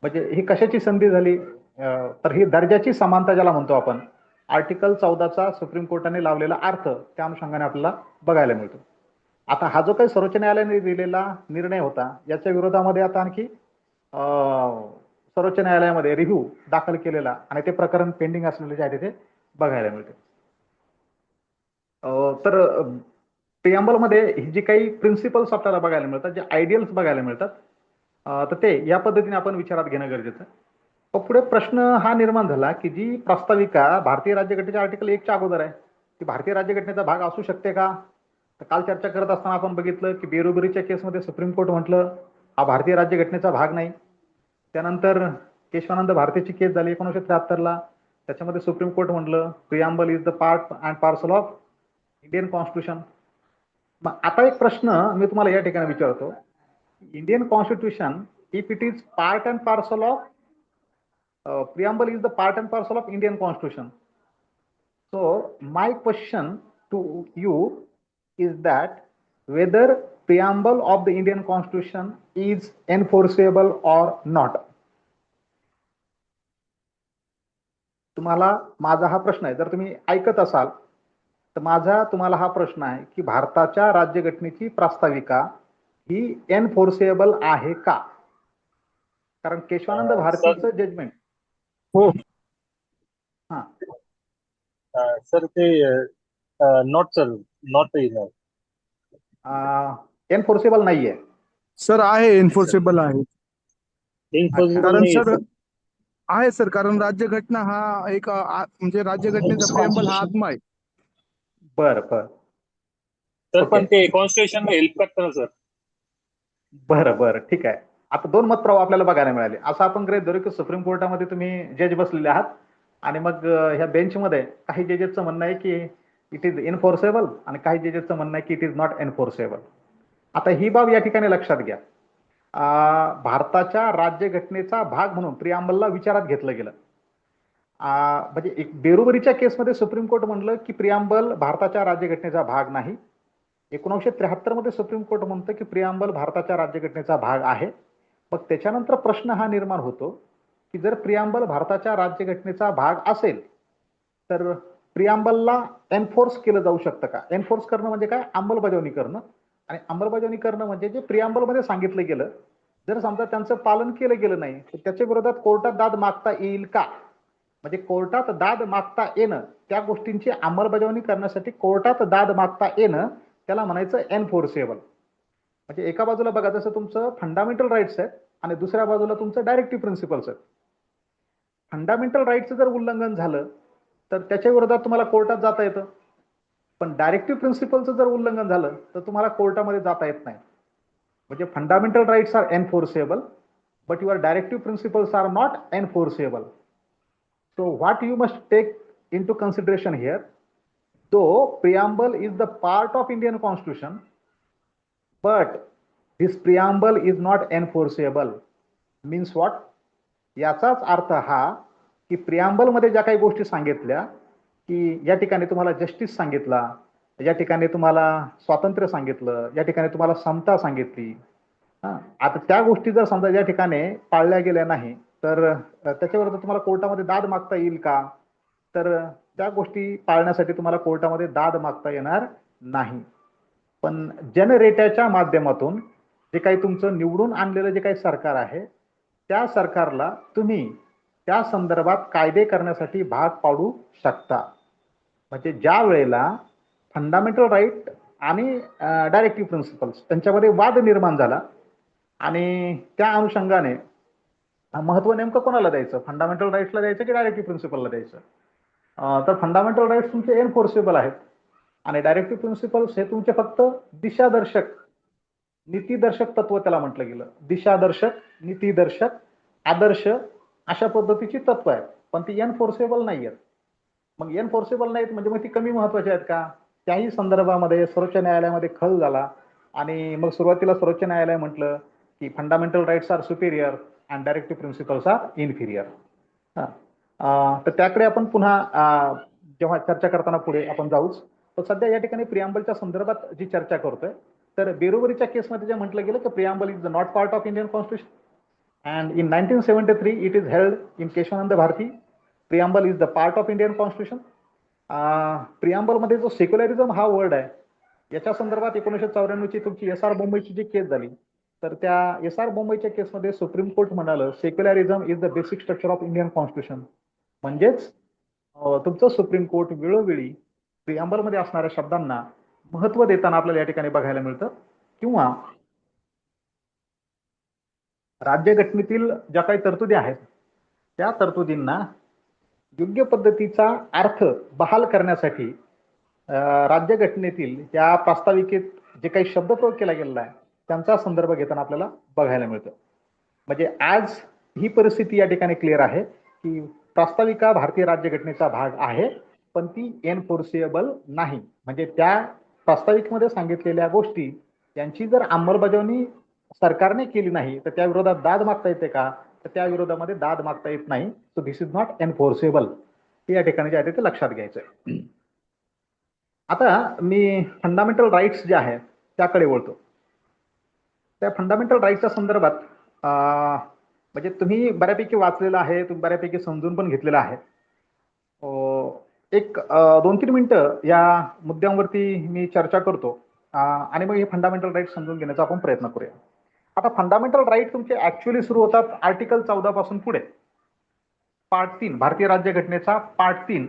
म्हणजे ही कशाची संधी झाली, तर ही दर्जाची समानता ज्याला म्हणतो आपण, आर्टिकल 14चा सुप्रीम कोर्टाने लावलेला अर्थ त्या अनुषंगाने आपल्याला बघायला मिळतो. आता हा जो काही सर्वोच्च न्यायालयाने दिलेला निर्णय होता याच्या विरोधामध्ये आता आणखी सर्वोच्च न्यायालयामध्ये रिव्ह्यू दाखल केलेला आणि ते प्रकरण पेंडिंग असलेले जे आहे ते बघायला मिळते. तर प्रिअम्बलमध्ये ही जी काही प्रिन्सिपल्स आपल्याला बघायला मिळतात, जे आयडियल्स बघायला मिळतात, तर ते या पद्धतीने आपण विचारात घेणं गरजेचं आहे. पुढे प्रश्न हा निर्माण झाला की जी प्रास्ताविका भारतीय राज्यघटनेच्या आर्टिकल 1च्या अगोदर आहे ती भारतीय राज्यघटनेचा भाग असू शकते का. तर काल चर्चा करत असताना आपण बघितलं की बेरोबरीच्या केसमध्ये सुप्रीम कोर्ट म्हटलं हा भारतीय राज्यघटनेचा भाग नाही. त्यानंतर केशवानंद भारतीची केस झाली 1973ला, त्याच्यामध्ये सुप्रीम कोर्ट म्हटलं preamble is the part and parcel of Indian constitution. मग आता एक प्रश्न मी तुम्हाला या ठिकाणी विचारतो, Indian constitution if it is part and parcel of preamble is the part and parcel of Indian Constitution. So my question to you is that whether preamble of the Indian Constitution is enforceable or not. तुम्हाला माझा हा प्रश्न आहे, जर तुम्ही ऐकत असाल तर माझा तुम्हाला हा प्रश्न आहे की भारताच्या राज्यघटनेची प्रास्ताविका ही एनफोर्सेबल आहे का? कारण केशवानंद सर भारतीचं जजमेंट. हो हा. सर ते not sir not inner. Enforceable नाहीये. सर आहे, एन्फोर्सेबल आहे. अच्छा. इम्पॉसिबल कारण नाही सर सर. आहे सर, कारण राज्यघटना हा एक म्हणजे राज्यघटनेचा प्रियंबल हा आत्मा आहे. बर बर. Sir okay. पण ते कॉन्स्टिट्यूशनला हेल्प करतं ना सर. बरं बरं, ठीक आहे. आता दोन मतप्रवाह आपल्याला बघायला मिळाले. असं आपण गृहीत धरू की सुप्रीम कोर्टामध्ये तुम्ही जज बसलेले आहात आणि मग ह्या बेंचमध्ये काही जजेसचं म्हणणं आहे की इट इज एनफोर्सेबल आणि काही जजेसचं म्हणणं आहे की इट इज नॉट एनफोर्सेबल. आता ही बाब या ठिकाणी लक्षात घ्या. भारताच्या राज्यघटनेचा भाग म्हणून प्रियांबलला विचारात घेतलं गेलं. म्हणजे एक बेरुबरीच्या केसमध्ये सुप्रीम कोर्ट म्हणलं की प्रियांबल भारताच्या राज्यघटनेचा भाग नाही. 1973 मध्ये सुप्रीम कोर्ट म्हणतं की प्रियांबल भारताच्या राज्यघटनेचा भाग आहे. मग त्याच्यानंतर प्रश्न हा निर्माण होतो की जर प्रियांबल भारताच्या राज्यघटनेचा भाग असेल तर प्रियांबलला एनफोर्स केलं जाऊ शकतं का? एनफोर्स करणं म्हणजे काय? अंमलबजावणी करणं. आणि अंमलबजावणी करणं म्हणजे जे प्रियांबलमध्ये सांगितलं गेलं, जर समजा त्यांचं पालन केलं गेलं नाही तर त्याच्या विरोधात कोर्टात दाद मागता येईल का? म्हणजे कोर्टात दाद मागता येणं, त्या गोष्टींची अंमलबजावणी करण्यासाठी कोर्टात दाद मागता येणं, त्याला म्हणायचं एनफोर्सेबल. म्हणजे एका बाजूला बघा, जसं तुमचं फंडामेंटल राईट्स आहेत आणि दुसऱ्या बाजूला तुमचं डायरेक्टिव्ह प्रिन्सिपल्स आहेत. फंडामेंटल राईट्सचं जर उल्लंघन झालं तर त्याच्या विरोधात तुम्हाला कोर्टात जाता येतं. पण डायरेक्टिव्ह प्रिन्सिपलचं जर उल्लंघन झालं तर तुम्हाला कोर्टामध्ये जाता येत नाही. म्हणजे fundamental rights are enforceable but your directive principles are not enforceable. So what you must take into consideration here, though preamble is the part of Indian Constitution, but this preamble is not enforceable. Means what? याचाच अर्थ हा की preamble मध्ये ज्या काही गोष्टी सांगितल्या की या ठिकाणी तुम्हाला जस्टिस सांगितला, या ठिकाणी तुम्हाला स्वातंत्र्य सांगितलं, या ठिकाणी तुम्हाला समता सांगितली. आता त्या गोष्टी जर समजा या ठिकाणी पाळल्या गेल्या नाही तर त्याच्यावर तुम्हाला कोर्टामध्ये दाद मागता येईल का? तर त्या गोष्टी पाळण्यासाठी तुम्हाला कोर्टामध्ये दाद मागता येणार नाही. पण जनरेट्याच्या माध्यमातून जे काही तुमचं निवडून आणलेलं जे काही सरकार आहे त्या सरकारला तुम्ही त्या संदर्भात कायदे करण्यासाठी भाग पाडू शकता. म्हणजे ज्या वेळेला फंडामेंटल राईट आणि डायरेक्टिव्ह प्रिन्सिपल्स त्यांच्यामध्ये वाद निर्माण झाला आणि त्या अनुषंगाने महत्व नेमकं कोणाला द्यायचं, फंडामेंटल राईट्सला द्यायचं की डायरेक्टिव्ह प्रिन्सिपलला द्यायचं? तर फंडामेंटल राईट्स तुमचे एनफोर्सेबल आहेत आणि डायरेक्टिव्ह प्रिन्सिपल्स हे तुमचे फक्त दिशादर्शक, नीतीदर्शक तत्व त्याला म्हटलं गेलं. दिशादर्शक, नीतीदर्शक, आदर्श अशा पद्धतीची तत्व आहेत, पण ती एनफोर्सेबल नाही आहेत. मग एनफोर्सेबल नाहीत म्हणजे मग ती कमी महत्वाची आहेत का? त्याही संदर्भामध्ये सर्वोच्च न्यायालयामध्ये खल झाला आणि मग सुरुवातीला सर्वोच्च न्यायालय म्हटलं की fundamental rights are superior and directive principles are inferior. तर त्याकडे आपण पुन्हा जेव्हा चर्चा करताना पुढे आपण जाऊच. तर सध्या या ठिकाणी प्रियांबलच्या संदर्भात जी चर्चा करतोय तर बेरोबरीच्या केसमध्ये जे म्हटलं गेलं की preamble is not part of Indian constitution and in 1973 it is held in Keshwananda Bharati. Preamble is the part of Indian Constitution. Preamble मध्ये जो सेक्युलरिझम हा वर्ड आहे याच्या संदर्भात 1994 ची तुमची एस आर मुंबईची जी केस झाली तर त्या एस आर मुंबईच्या केसमध्ये सुप्रीम कोर्ट म्हणालं secularism is the basic structure of Indian constitution. म्हणजेच तुमचं सुप्रीम कोर्ट वेळोवेळी प्रियांबल मध्ये असणाऱ्या शब्दांना महत्व देताना आपल्याला या ठिकाणी बघायला मिळतं. किंवा राज्यघटनेतील ज्या काही तरतुदी आहेत त्या तरतुदींना योग्य पद्धतीचा अर्थ बहाल करण्यासाठी राज्यघटनेतील या प्रास्ताविकेत जे काही शब्दप्रयोग केला गेलेला आहे त्यांचा संदर्भ घेताना आपल्याला बघायला मिळतं. म्हणजे आज ही परिस्थिती या ठिकाणी क्लिअर आहे की प्रास्ताविका भारतीय राज्यघटनेचा भाग आहे पण ती एनफोर्सेबल नाही. म्हणजे त्या प्रास्ताविकेमध्ये सांगितलेल्या गोष्टी यांची जर अंमलबजावणी सरकारने केली नाही तर त्या विरोधात दाद मागता येते का? तर त्या विरोधामध्ये दाद मागता येत नाही. So this is not enforceable. हे या ठिकाणी जे आहे ते लक्षात घ्यायचंय. आता मी फंडामेंटल राईट्स जे आहेत त्याकडे वळतो. त्या फंडामेंटल राईट्सच्या संदर्भात म्हणजे तुम्ही बऱ्यापैकी वाचलेलं आहे, तुम्ही बऱ्यापैकी समजून पण घेतलेलं आहे. एक 2-3 मिनिटं या मुद्द्यांवरती मी चर्चा करतो आणि मग हे फंडामेंटल राईट समजून घेण्याचा आपण प्रयत्न करूया. आता फंडामेंटल राईट तुमचे ऍक्च्युअली सुरू होतात आर्टिकल 14 पासून पुढे. पार्ट 3 भारतीय राज्यघटनेचा पार्ट 3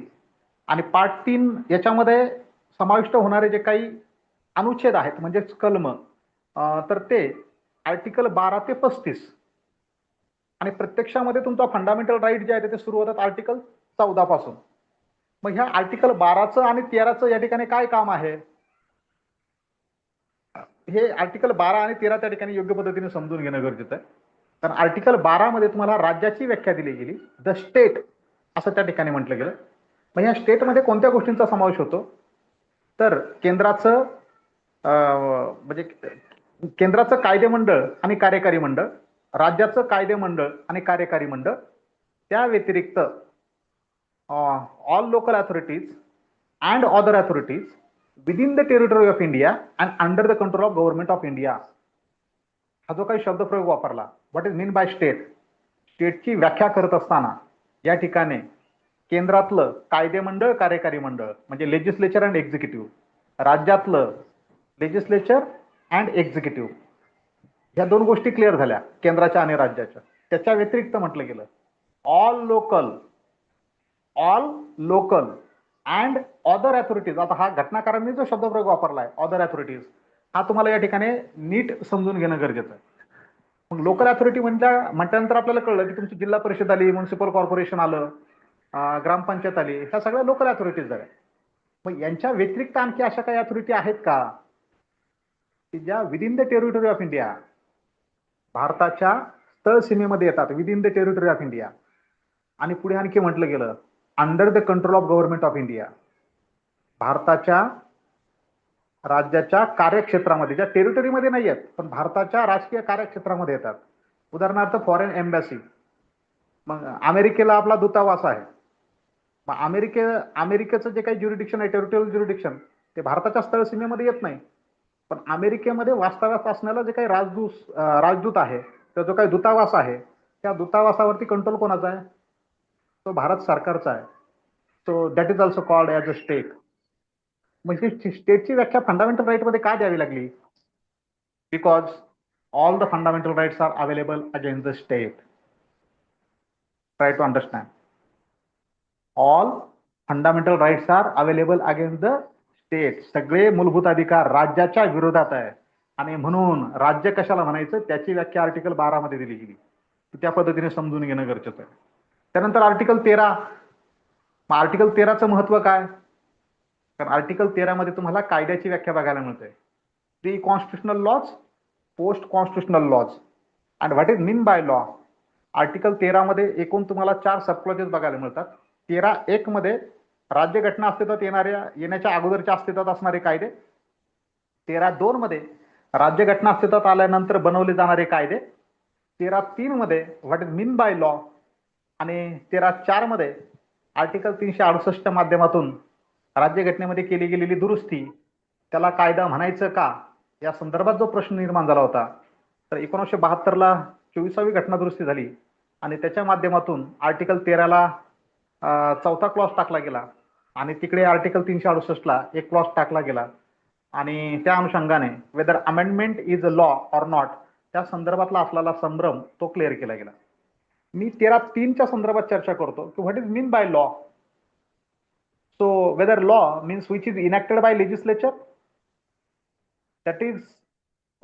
आणि पार्ट 3 याच्यामध्ये समाविष्ट होणारे जे काही अनुच्छेद आहेत म्हणजेच कलम तर ते आर्टिकल 12 ते 35 आणि प्रत्यक्षामध्ये तुमचा फंडामेंटल राईट जे आहे ते सुरू होतात आर्टिकल 14 पासून. मग ह्या आर्टिकल 12चं आणि 13चं या ठिकाणी काय काम आहे, हे आर्टिकल 12 आणि 13 त्या ठिकाणी योग्य पद्धतीने समजून घेणं गरजेचं आहे. कारण आर्टिकल 12 मध्ये तुम्हाला राज्याची व्याख्या दिली गेली, द स्टेट असं त्या ठिकाणी म्हटलं गेलं. मग या स्टेटमध्ये कोणत्या गोष्टींचा समावेश होतो, तर केंद्राचं म्हणजे केंद्राचं कायदेमंडळ आणि कार्यकारी मंडळ, राज्याचं कायदेमंडळ आणि कार्यकारी मंडळ, त्या व्यतिरिक्त all local authorities and other authorities within the territory of India and under the control of government of India. हा जो काही शब्दप्रयोग वापरला, what is mean by state, स्टेटची व्याख्या करत असताना या ठिकाणी केंद्रातलं कायदेमंडळ कार्यकारी मंडळ म्हणजे लेजिस्लेचर अँड एक्झिक्युटिव्ह, राज्यातलं लेजिस्लेचर अँड एक्झिक्युटिव्ह, ह्या दोन गोष्टी क्लिअर झाल्या केंद्राच्या आणि राज्याच्या. त्याच्या व्यतिरिक्त म्हटलं गेलं all local and other authorities. आता हा घटनाकारांनी जो शब्दप्रयोग वापरलाय अदर अथॉरिटीज, हा तुम्हाला या ठिकाणी नीट समजून घेणं गरजेचं आहे. मग लोकल अथॉरिटी म्हटल्यानंतर आपल्याला कळलं की तुमची जिल्हा परिषद आली, म्युन्सिपल कॉर्पोरेशन आलं, ग्रामपंचायत आली, ह्या सगळ्या लोकल अथॉरिटीज झाल्या. मग यांच्या व्यतिरिक्त आणखी अशा काही अथॉरिटी आहेत का की ज्या within the territory of India, भारताच्या तळ सीमेमध्ये येतात, within the territory of India. आणि पुढे आणखी म्हटलं गेलं under the control of government of India, भारताच्या राज्याच्या कार्यक्षेत्रामध्ये, ज्या टेरिटरीमध्ये नाही आहेत पण भारताच्या राजकीय कार्यक्षेत्रामध्ये येतात. उदाहरणार्थ फॉरेन एम्बॅसी. मग अमेरिकेला आपला दूतावास आहे, मग अमेरिकेचं जे काही ज्युरिडिक्शन आहे, टेरिटोरियल ज्युरिडिक्शन, ते भारताच्या स्थळ सीमेमध्ये येत नाही. पण अमेरिकेमध्ये वास्तव्यास असणारा जे काही राजदूत आहे, तर जो काही दूतावास आहे, त्या दूतावासावरती कंट्रोल कोणाचा आहे, तो भारत सरकारचा आहे. So that is also called as a state. म्हणजे स्टेटची व्याख्या फंडामेंटल राईट मध्ये का द्यावी लागली, because all the fundamental rights are available against the state. Try to understand. All fundamental rights are available against the state. सगळे मूलभूत अधिकार राज्याच्या विरोधात आहे आणि म्हणून राज्य कशाला म्हणायचं त्याची व्याख्या आर्टिकल 12 मध्ये दिली गेली. त्या पद्धतीने समजून घेणं गरजेचं आहे. त्यानंतर आर्टिकल 13. मग आर्टिकल 13चं महत्व काय, कारण आर्टिकल 13 मध्ये तुम्हाला कायद्याची व्याख्या बघायला मिळते. Pre constitutional laws, post constitutional laws and what is mean by law. Article 13 मध्ये एकूण तुम्हाला 4 सबक्लॉजेस बघायला मिळतात. 13(1) मध्ये राज्यघटना अस्तित्वात येण्याच्या अगोदरच्या अस्तित्वात असणारे कायदे. 13(2) मध्ये राज्यघटना अस्तित्वात आल्यानंतर बनवले जाणारे कायदे. 13(3) मध्ये what is mean by law आणि 13(4) मध्ये आर्टिकल 368च्या माध्यमातून राज्यघटनेमध्ये केली गेलेली दुरुस्ती, त्याला कायदा म्हणायचं का, या संदर्भात जो प्रश्न निर्माण झाला होता. तर 1972ला 24वी घटना दुरुस्ती झाली आणि त्याच्या माध्यमातून आर्टिकल 13ला 4था क्लॉज टाकला गेला आणि तिकडे आर्टिकल 368ला एक क्लॉज टाकला गेला आणि त्या अनुषंगाने whether amendment is a law or not, त्या संदर्भातला असलेला संभ्रम तो क्लिअर केला गेला. मी 13(3) संदर्भात चर्चा करतो की what is mean by law. So whether law means which is enacted by legislature, that is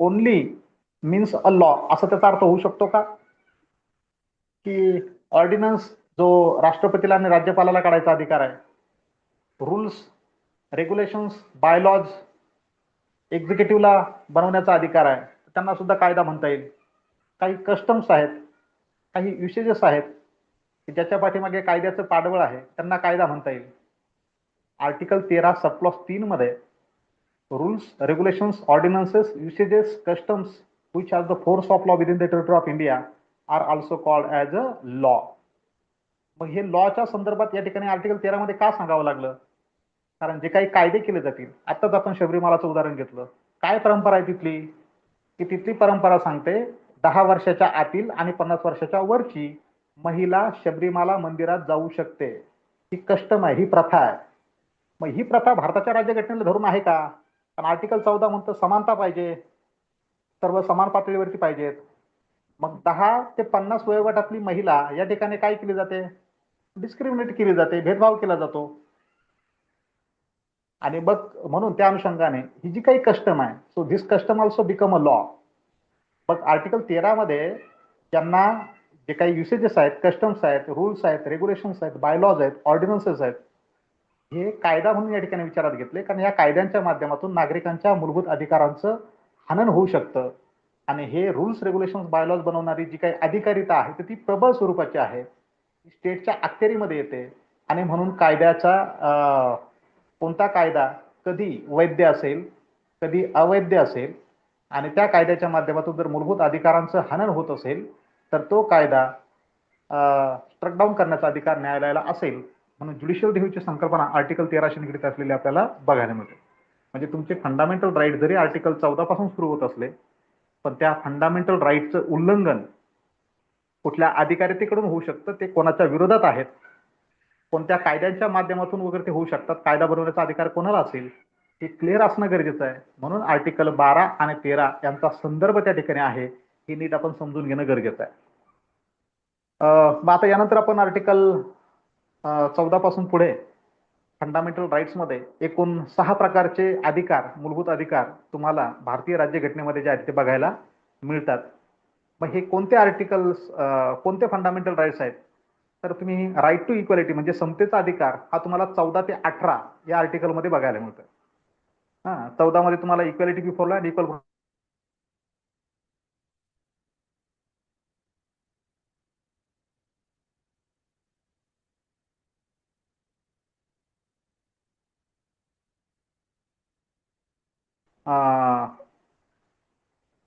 only means a law, असं त्याचा अर्थ होऊ शकतो का, की ऑर्डिनन्स जो राष्ट्रपतीला आणि राज्यपालाला काढायचा अधिकार आहे, रूल्स रेग्युलेशन्स बायलॉज एक्झिक्युटिव्हला बनवण्याचा अधिकार आहे, त्यांना सुद्धा कायदा म्हणता येईल. काही कस्टम्स आहेत, काही युसेजेस आहेत की ज्याच्या पाठीमागे कायद्याचं पाठबळ आहे, त्यांना कायदा म्हणता येईल. आर्टिकल 13 सबक्लॉज 3 मध्ये rules regulations ordinances usages customs which has the force of law within the territory of India are also called as a law. मग हे लॉच्या संदर्भात या ठिकाणी आर्टिकल 13 मध्ये का सांगावं लागलं, कारण जे काही कायदे केले जातील, आताच आपण शबरीमालाचं उदाहरण घेतलं, काय परंपरा आहे तिथली, की तिथली परंपरा सांगते 10 वर्षाच्या आतील आणि 50 वर्षाच्या वरची महिला शबरीमाला मंदिरात जाऊ शकते. ही कस्टम आहे, ही प्रथा आहे. मग ही प्रथा भारताच्या राज्यघटनेला धरून आहे का? कारण आर्टिकल 14 म्हणतं समानता पाहिजे, सर्व समान पातळीवरती पाहिजेत. मग 10 ते 50 वयोगटातली महिला या ठिकाणी काय केली जाते? डिस्क्रिमिनेट केली जाते, भेदभाव केला जातो. आणि मग म्हणून त्या अनुषंगाने ही जी काही कस्टम आहे, so this custom also become a law. मग आर्टिकल 13 मध्ये ज्यांना जे काही युसेजेस आहेत, कस्टम्स आहेत, रूल्स आहेत, रेग्युलेशन्स आहेत, बायलॉज आहेत, ऑर्डिनन्सेस आहेत, हे कायदा म्हणून या ठिकाणी विचारात घेतले. कारण या कायद्यांच्या माध्यमातून नागरिकांच्या मूलभूत अधिकारांचं हनन होऊ शकतं. आणि हे रूल्स रेग्युलेशन्स बायलॉज बनवणारी जी काही अधिकारिता आहे तर ती प्रबळ स्वरूपाची आहे, स्टेटच्या अखत्यारीमध्ये येते. आणि म्हणून कायद्याचा कोणता कायदा कधी वैध असेल, कधी अवैध असेल, आणि त्या कायद्याच्या माध्यमातून जर मूलभूत अधिकारांचं हनन होत असेल तर तो कायदा स्ट्रक डाऊन करण्याचा अधिकार न्यायालयाला असेल. म्हणून ज्युडिशियल रिव्ह्यूची संकल्पना आर्टिकल 13 निगडीत असलेली आपल्याला बघायला मिळते. म्हणजे तुमचे फंडामेंटल राईट जरी आर्टिकल 14 पासून सुरू होत असले, पण त्या फंडामेंटल राईटचं उल्लंघन कुठल्या अधिकारितेकडून होऊ शकतं, ते कोणाच्या विरोधात आहेत, कोणत्या कायद्यांच्या माध्यमातून वगैरे ते होऊ शकतात, कायदा बनवण्याचा अधिकार कोणाला असेल, हे क्लिअर असणं गरजेचं आहे. म्हणून आर्टिकल 12 आणि 13 यांचा संदर्भ त्या ठिकाणी आहे, हे नीट आपण समजून घेणं गरजेचं आहे. मग आता यानंतर आपण आर्टिकल 14 पासून पुढे फंडामेंटल राईट्समध्ये एकूण 6 प्रकारचे अधिकार, मूलभूत अधिकार तुम्हाला भारतीय राज्यघटनेमध्ये जे आहेत ते बघायला मिळतात. मग हे कोणते आर्टिकल्स, कोणते फंडामेंटल राईट्स आहेत? तर तुम्ही राईट टू इक्वॅलिटी म्हणजे समतेचा अधिकार हा तुम्हाला 14 ते 18 या आर्टिकलमध्ये बघायला मिळतो. 14 मध्ये तुम्हाला equality before law and equal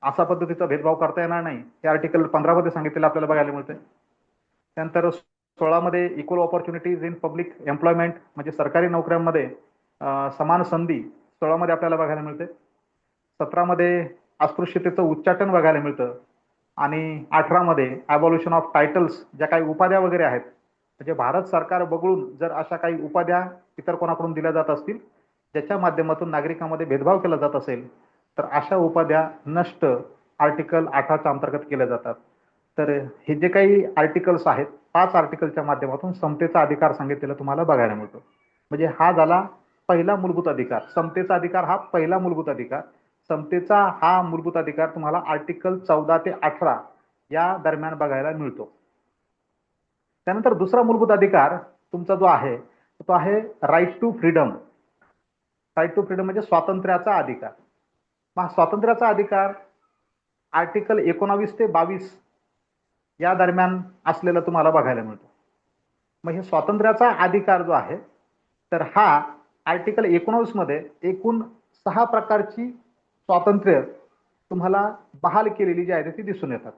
असा पद्धतीचा भेदभाव करता येणार नाही, हे आर्टिकल 15 मध्ये सांगितलेलं आपल्याला बघायला मिळतंय. त्यानंतर 16 मध्ये equal opportunities in public employment म्हणजे सरकारी नोकऱ्यांमध्ये समान संधी 16 मध्ये आपल्याला बघायला मिळते. 17 मध्ये अस्पृश्यतेचं उच्चाटन बघायला मिळतं. आणि 18 मध्ये ॲबॉल्युशन ऑफ टायटल्स, ज्या काही उपाध्या वगैरे आहेत, म्हणजे भारत सरकार बघून जर अशा काही उपाध्या इतर कोणाकडून दिल्या जात असतील ज्याच्या माध्यमातून नागरिकांमध्ये भेदभाव केला जात असेल तर अशा उपाध्या नष्ट आर्टिकल 18च्या अंतर्गत केल्या जातात. तर हे जे काही आर्टिकल्स आहेत, 5 आर्टिकलच्या माध्यमातून समतेचा अधिकार सांगितलेला तुम्हाला बघायला मिळतो. म्हणजे हा झाला पहिला मूलभूत अधिकार. समतेचा अधिकार हा पहिला मूलभूत अधिकार. समतेचा हा मूलभूत अधिकार तुम्हाला आर्टिकल 14 ते 18 या दरम्यान बघायला मिळतो. त्यानंतर दुसरा मूलभूत अधिकार तुमचा जो आहे तो आहे right to freedom. Right to freedom म्हणजे स्वातंत्र्याचा अधिकार. मग स्वातंत्र्याचा अधिकार आर्टिकल 19 ते 22 या दरम्यान असलेला तुम्हाला बघायला मिळतो. मग हे स्वातंत्र्याचा अधिकार जो आहे तर हा आर्टिकल 19 मध्ये एकूण 6 प्रकारची स्वातंत्र्य तुम्हाला बहाल केलेली जी आहे ती दिसून येतात.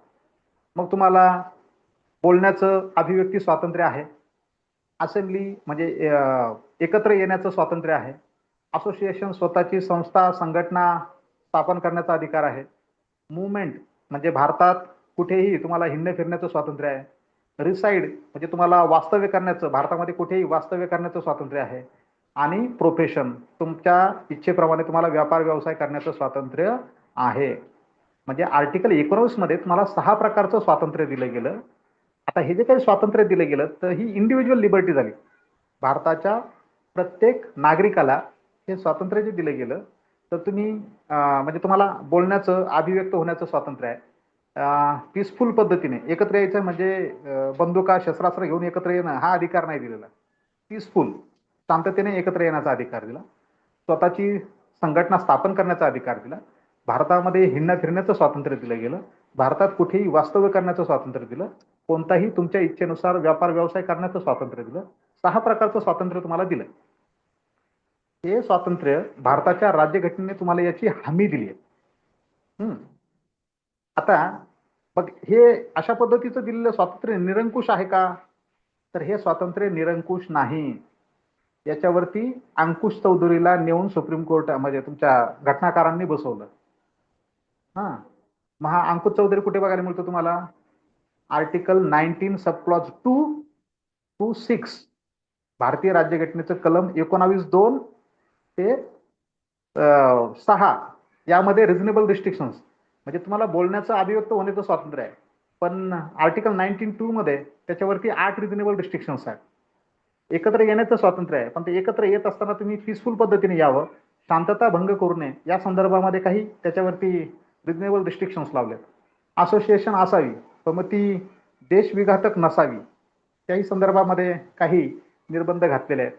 मग तुम्हाला बोलण्याचं अभिव्यक्ती स्वातंत्र्य आहे, असेंब्ली म्हणजे एकत्र येण्याचं स्वातंत्र्य आहे, असोसिएशन स्वतःची संस्था संघटना स्थापन करण्याचा अधिकार आहे, मुवमेंट म्हणजे भारतात कुठेही तुम्हाला हिंडणे फिरण्याचं स्वातंत्र्य आहे, रिसाइड म्हणजे तुम्हाला वास्तव्य करण्याचं, भारतामध्ये कुठेही वास्तव्य करण्याचं स्वातंत्र्य आहे, आणि प्रोफेशन तुमच्या इच्छेप्रमाणे तुम्हाला व्यापार व्यवसाय करण्याचं स्वातंत्र्य आहे. म्हणजे आर्टिकल 19 मध्ये तुम्हाला 6 प्रकारचं स्वातंत्र्य दिलं गेलं. आता हे जे काही स्वातंत्र्य दिलं गेलं तर ही इंडिव्हिज्युअल लिबर्टी झाली. भारताच्या प्रत्येक नागरिकाला हे स्वातंत्र्य जे दिलं गेलं तर तुम्ही म्हणजे तुम्हाला बोलण्याचं, अभिव्यक्त होण्याचं स्वातंत्र्य आहे. पीसफुल पद्धतीने एकत्र यायचं म्हणजे बंदुका शस्त्रास्त्र घेऊन एकत्र येणं हा अधिकार नाही दिलेला. पीसफुल शांततेने एकत्र येण्याचा अधिकार दिला. स्वतःची संघटना स्थापन करण्याचा अधिकार दिला. भारतामध्ये हिंडण्या फिरण्याचं स्वातंत्र्य दिलं गेलं. भारतात कुठेही वास्तव्य करण्याचं स्वातंत्र्य दिलं. कोणताही तुमच्या इच्छेनुसार व्यापार व्यवसाय करण्याचं स्वातंत्र्य दिलं. 6 प्रकारचं स्वातंत्र्य तुम्हाला दिलं. हे स्वातंत्र्य भारताच्या राज्यघटनेने तुम्हाला याची हमी दिली आहे. आता मग हे अशा पद्धतीचं दिलेलं स्वातंत्र्य निरंकुश आहे का? तर हे स्वातंत्र्य निरंकुश नाही. याच्यावरती अंकुश चौधरीला नेऊन सुप्रीम कोर्ट म्हणजे तुमच्या घटनाकारांनी बसवलं. मग हा अंकुश चौधरी कुठे बघायला मिळतो तुम्हाला? आर्टिकल 19 सब क्लॉज 2 to 6 भारतीय राज्यघटनेचं कलम 19(2) ते 6 यामध्ये रिझनेबल रिस्ट्रिक्शन्स म्हणजे तुम्हाला बोलण्याचं अभिव्यक्त होण्याचं स्वातंत्र्य आहे. पण आर्टिकल 19(2) मध्ये त्याच्यावरती 8 रिझनेबल रिस्ट्रिक्शन्स आहेत. एकत्र येण्याचं स्वातंत्र्य आहे, पण ते एकत्र येत असताना तुम्ही पीसफुल पद्धतीने यावं, शांतता भंग करू नये या संदर्भामध्ये काही त्याच्यावरती रिझनेबल रिस्ट्रिक्शन्स लावलेत. असोसिएशन असावी पण मग ती देशविघातक नसावी त्याही संदर्भामध्ये काही निर्बंध घातलेले आहेत.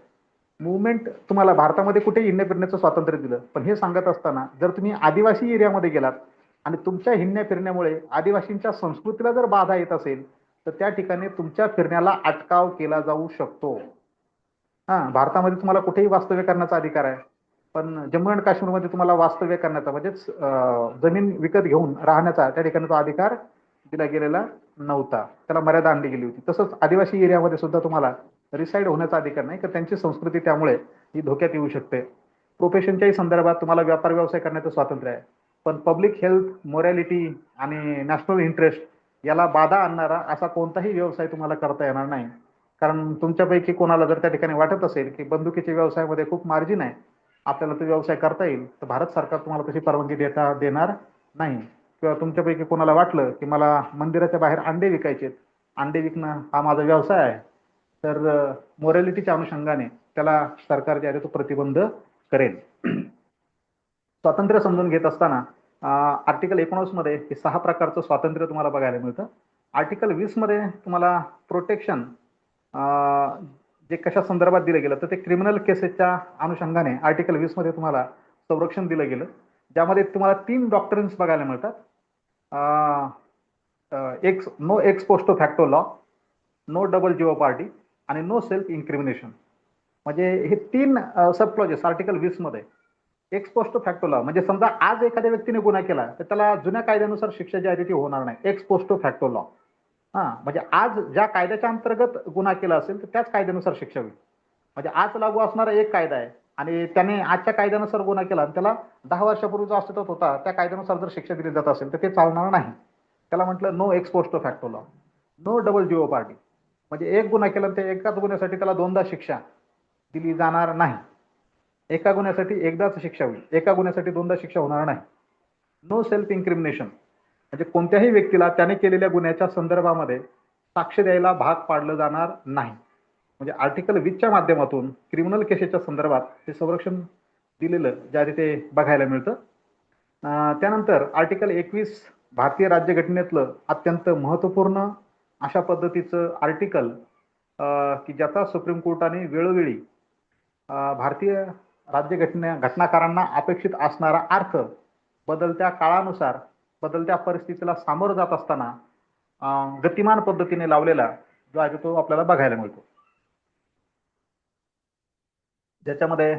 मुवमेंट तुम्हाला भारतामध्ये कुठेही हिंडण्या फिरण्याचं स्वातंत्र्य दिलं, पण हे सांगत असताना जर तुम्ही आदिवासी एरियामध्ये गेलात आणि तुमच्या हिंडण्या फिरण्यामुळे आदिवासींच्या संस्कृतीला जर बाधा येत असेल तर त्या ठिकाणी तुमच्या फिरण्याला अटकाव केला जाऊ शकतो. भारतामध्ये तुम्हाला कुठेही वास्तव्य करण्याचा अधिकार आहे, पण जम्मू अँड काश्मीरमध्ये तुम्हाला वास्तव्य करण्याचा म्हणजेच जमीन विकत घेऊन राहण्याचा त्या ठिकाणी तो अधिकार दिला गेलेला नव्हता, त्याला मर्यादा आणली गेली होती. तसंच आदिवासी एरियामध्ये सुद्धा तुम्हाला रिसाईड होण्याचा अधिकार नाही, की त्यांची संस्कृती त्यामुळे ही धोक्यात येऊ शकते. प्रोफेशनच्याही संदर्भात तुम्हाला व्यापार व्यवसाय करण्याचं स्वातंत्र्य आहे, पण पब्लिक हेल्थ, मोरॅलिटी आणि नॅशनल इंटरेस्ट याला बाधा आणणारा असा कोणताही व्यवसाय तुम्हाला करता येणार नाही. कारण तुमच्यापैकी कोणाला जर त्या ठिकाणी वाटत असेल की बंदुकीच्या व्यवसायामध्ये खूप मार्जिन आहे, आपल्याला तो व्यवसाय करता येईल, तर भारत सरकार तुम्हाला तशी परवानगी देणार नाही. किंवा तुमच्यापैकी कोणाला वाटलं की मला मंदिराच्या बाहेर अंडे विकायचे, अंडे विकणं हा माझा व्यवसाय आहे, तर मोरॅलिटीच्या अनुषंगाने त्याला सरकार जे आहे तो प्रतिबंध करेल. स्वातंत्र्य समजून घेत असताना आर्टिकल 19 मध्ये 6 प्रकारचं स्वातंत्र्य तुम्हाला बघायला मिळतं. आर्टिकल 20 मध्ये तुम्हाला प्रोटेक्शन जे कशा संदर्भात दिलं गेलं तर ते क्रिमिनल केसेसच्या अनुषंगाने आर्टिकल 20 मध्ये तुम्हाला संरक्षण दिलं गेलं, ज्यामध्ये तुम्हाला 3 डॉक्ट्रिन्स बघायला मिळतात. No ex post facto law, no double jeopardy आणि नो सेल्फ इन्क्रिमिनेशन. म्हणजे हे 3 सब क्लॉजेस आर्टिकल 20 मध्ये. एक्स पोस्टो फॅक्टो लॉ म्हणजे समजा आज एखाद्या व्यक्तीने गुन्हा केला तर त्याला जुन्या कायद्यानुसार शिक्षा जी आहे ती होणार नाही. एक्स पोस्टो फॅक्टो लॉ म्हणजे आज ज्या कायद्याच्या अंतर्गत गुन्हा केला असेल तर त्याच कायद्यानुसार शिक्षा होईल. म्हणजे आज लागू असणारा एक कायदा आहे आणि त्याने आजच्या कायद्यानुसार गुन्हा केला आणि त्याला 10 वर्षापूर्वीचा अस्तित्वात होता त्या कायद्यानुसार जर शिक्षा दिली जात असेल तर ते चालणार नाही. त्याला म्हटलं no ex post facto law. No double jeopardy म्हणजे एक गुन्हा केला तर एकाच गुन्ह्यासाठी त्याला 2दा शिक्षा दिली जाणार नाही. एका गुन्ह्यासाठी एकदाच शिक्षा होईल, एका गुन्ह्यासाठी 2दा शिक्षा होणार नाही. नो सेल्फ इन्क्रिमिनेशन म्हणजे कोणत्याही व्यक्तीला त्याने केलेल्या गुन्ह्याच्या संदर्भामध्ये साक्ष द्यायला भाग पाडलं जाणार नाही. म्हणजे आर्टिकल 20च्या माध्यमातून क्रिमिनल केसेसच्या संदर्भात हे संरक्षण दिलेलं ज्या ते बघायला मिळतं. त्यानंतर आर्टिकल 21 भारतीय राज्यघटनेतलं अत्यंत महत्त्वपूर्ण अशा पद्धतीचं आर्टिकल की ज्याचा सुप्रीम कोर्टाने वेळोवेळी भारतीय घटनाकारांना अपेक्षित असणारा अर्थ बदलत्या काळानुसार बदलत्या परिस्थितीला सामोरं जात असताना गतिमान पद्धतीने लावलेला जो आहे तो आपल्याला बघायला मिळतो, ज्याच्यामध्ये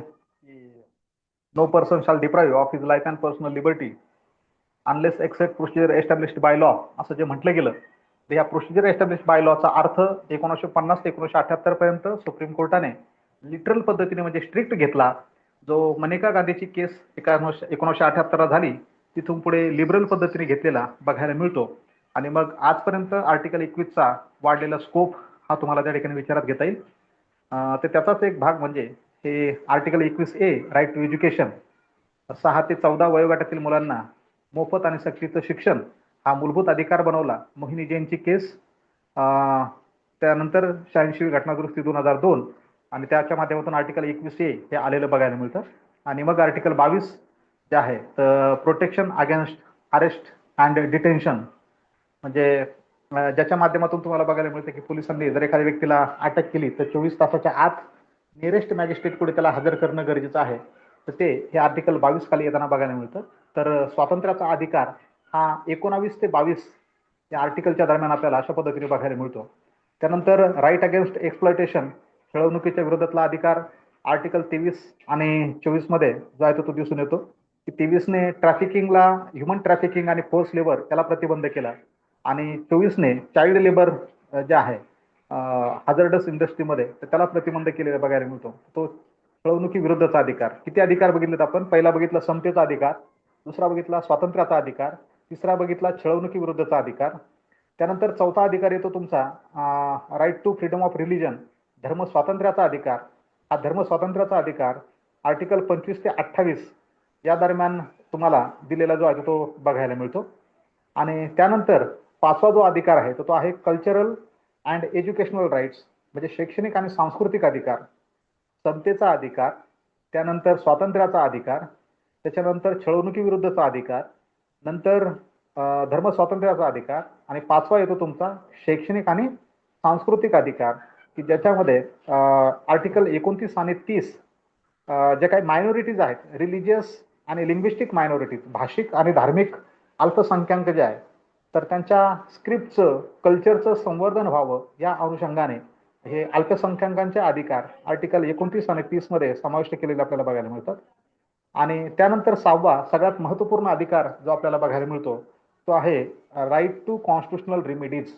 no person shall deprive of his life and personal liberty unless except procedure established by law असं जे म्हटलं गेलं. तर या प्रोसिजर एस्टॅब्लिश्ड बाय लॉचा अर्थ 1950 ते 1978 पर्यंत सुप्रीम कोर्टाने लिटरल पद्धतीने म्हणजे स्ट्रिक्ट घेतला. जो मनेका गांधीची केस 1978 झाली तिथून पुढे लिबरल पद्धतीने घेतलेला बघायला मिळतो. आणि मग आजपर्यंत आर्टिकल 21चा वाढलेला स्कोप हा तुम्हाला त्या ठिकाणी विचारात घेता येईल. तर त्याचाच एक भाग म्हणजे हे article 21A right to education. 6 ते 14 वयोगटातील मुलांना मोफत आणि सक्तीचं शिक्षण हा मूलभूत अधिकार बनवला. मोहिनी जैनची केस, त्यानंतर 86वी घटनादुरुस्ती 2002 आणि त्याच्या माध्यमातून आर्टिकल 21A हे आलेलं बघायला मिळतं. आणि मग आर्टिकल 22 जे आहे तर protection against arrest and detention म्हणजे ज्याच्या माध्यमातून तुम्हाला बघायला मिळतं की पोलिसांनी जर एखाद्या व्यक्तीला अटक केली तर 24 तासाच्या आत नियरेस्ट मॅजिस्ट्रेट पुढे त्याला हजर करणं गरजेचं आहे. तर ते हे आर्टिकल 22 खाली येताना बघायला मिळतं. तर स्वातंत्र्याचा अधिकार हा 19 ते 22 या आर्टिकलच्या दरम्यान आपल्याला अशा पद्धतीने बघायला मिळतो. त्यानंतर राईट अगेन्स्ट एक्सप्लॉयटेशन छळवणुकीच्या विरोधातला अधिकार आर्टिकल 23 आणि 24 मध्ये जो आहे तो दिसून येतो की 23ने ट्रॅफिकिंगला, ह्युमन ट्रॅफिकिंग आणि फोर्स लेबर याला प्रतिबंध केला आणि 24ने चाइल्ड लेबर जे आहे हॅझर्डस इंडस्ट्रीमध्ये तर त्याला प्रतिबंध केलेला बघायला मिळतो. तो छळवणुकी विरुद्धचा अधिकार. किती अधिकार बघितलेत आपण? पहिला बघितला समतेचा अधिकार, दुसरा बघितला स्वातंत्र्याचा अधिकार, तिसरा बघितला छळवणुकी विरुद्धचा अधिकार. त्यानंतर चौथा अधिकार येतो तुमचा right to freedom of religion, धर्मस्वातंत्र्याचा अधिकार, हा धर्मस्वातंत्र्याचा अधिकार आर्टिकल 25 ते 28 या दरम्यान तुम्हाला दिलेला जो आहे तो बघायला मिळतो. आणि त्यानंतर 5वा जो अधिकार आहे तो आहे कल्चरल अँड एज्युकेशनल राईट्स, म्हणजे शैक्षणिक आणि सांस्कृतिक अधिकार, समतेचा अधिकार, त्यानंतर स्वातंत्र्याचा अधिकार, त्याच्यानंतर छळवणुकीविरुद्धचा अधिकार, नंतर धर्मस्वातंत्र्याचा अधिकार, आणि 5वा येतो तुमचा शैक्षणिक आणि सांस्कृतिक अधिकार, की ज्याच्यामध्ये आर्टिकल 29 आणि 30 जे काही मायनॉरिटीज आहेत, रिलिजियस आणि लिंग्विस्टिक मायनॉरिटीज, भाषिक आणि धार्मिक अल्पसंख्याक जे आहे, तर त्यांच्या स्क्रिप्टचं कल्चरचं संवर्धन व्हावं या अनुषंगाने हे अल्पसंख्याकांचे अधिकार आर्टिकल 29 आणि 30 मध्ये समाविष्ट केलेले आपल्याला बघायला मिळतात. आणि त्यानंतर 6वा सगळ्यात महत्वपूर्ण अधिकार जो आपल्याला बघायला मिळतो तो आहे राईट टू कॉन्स्टिट्युशनल रेमेडीज.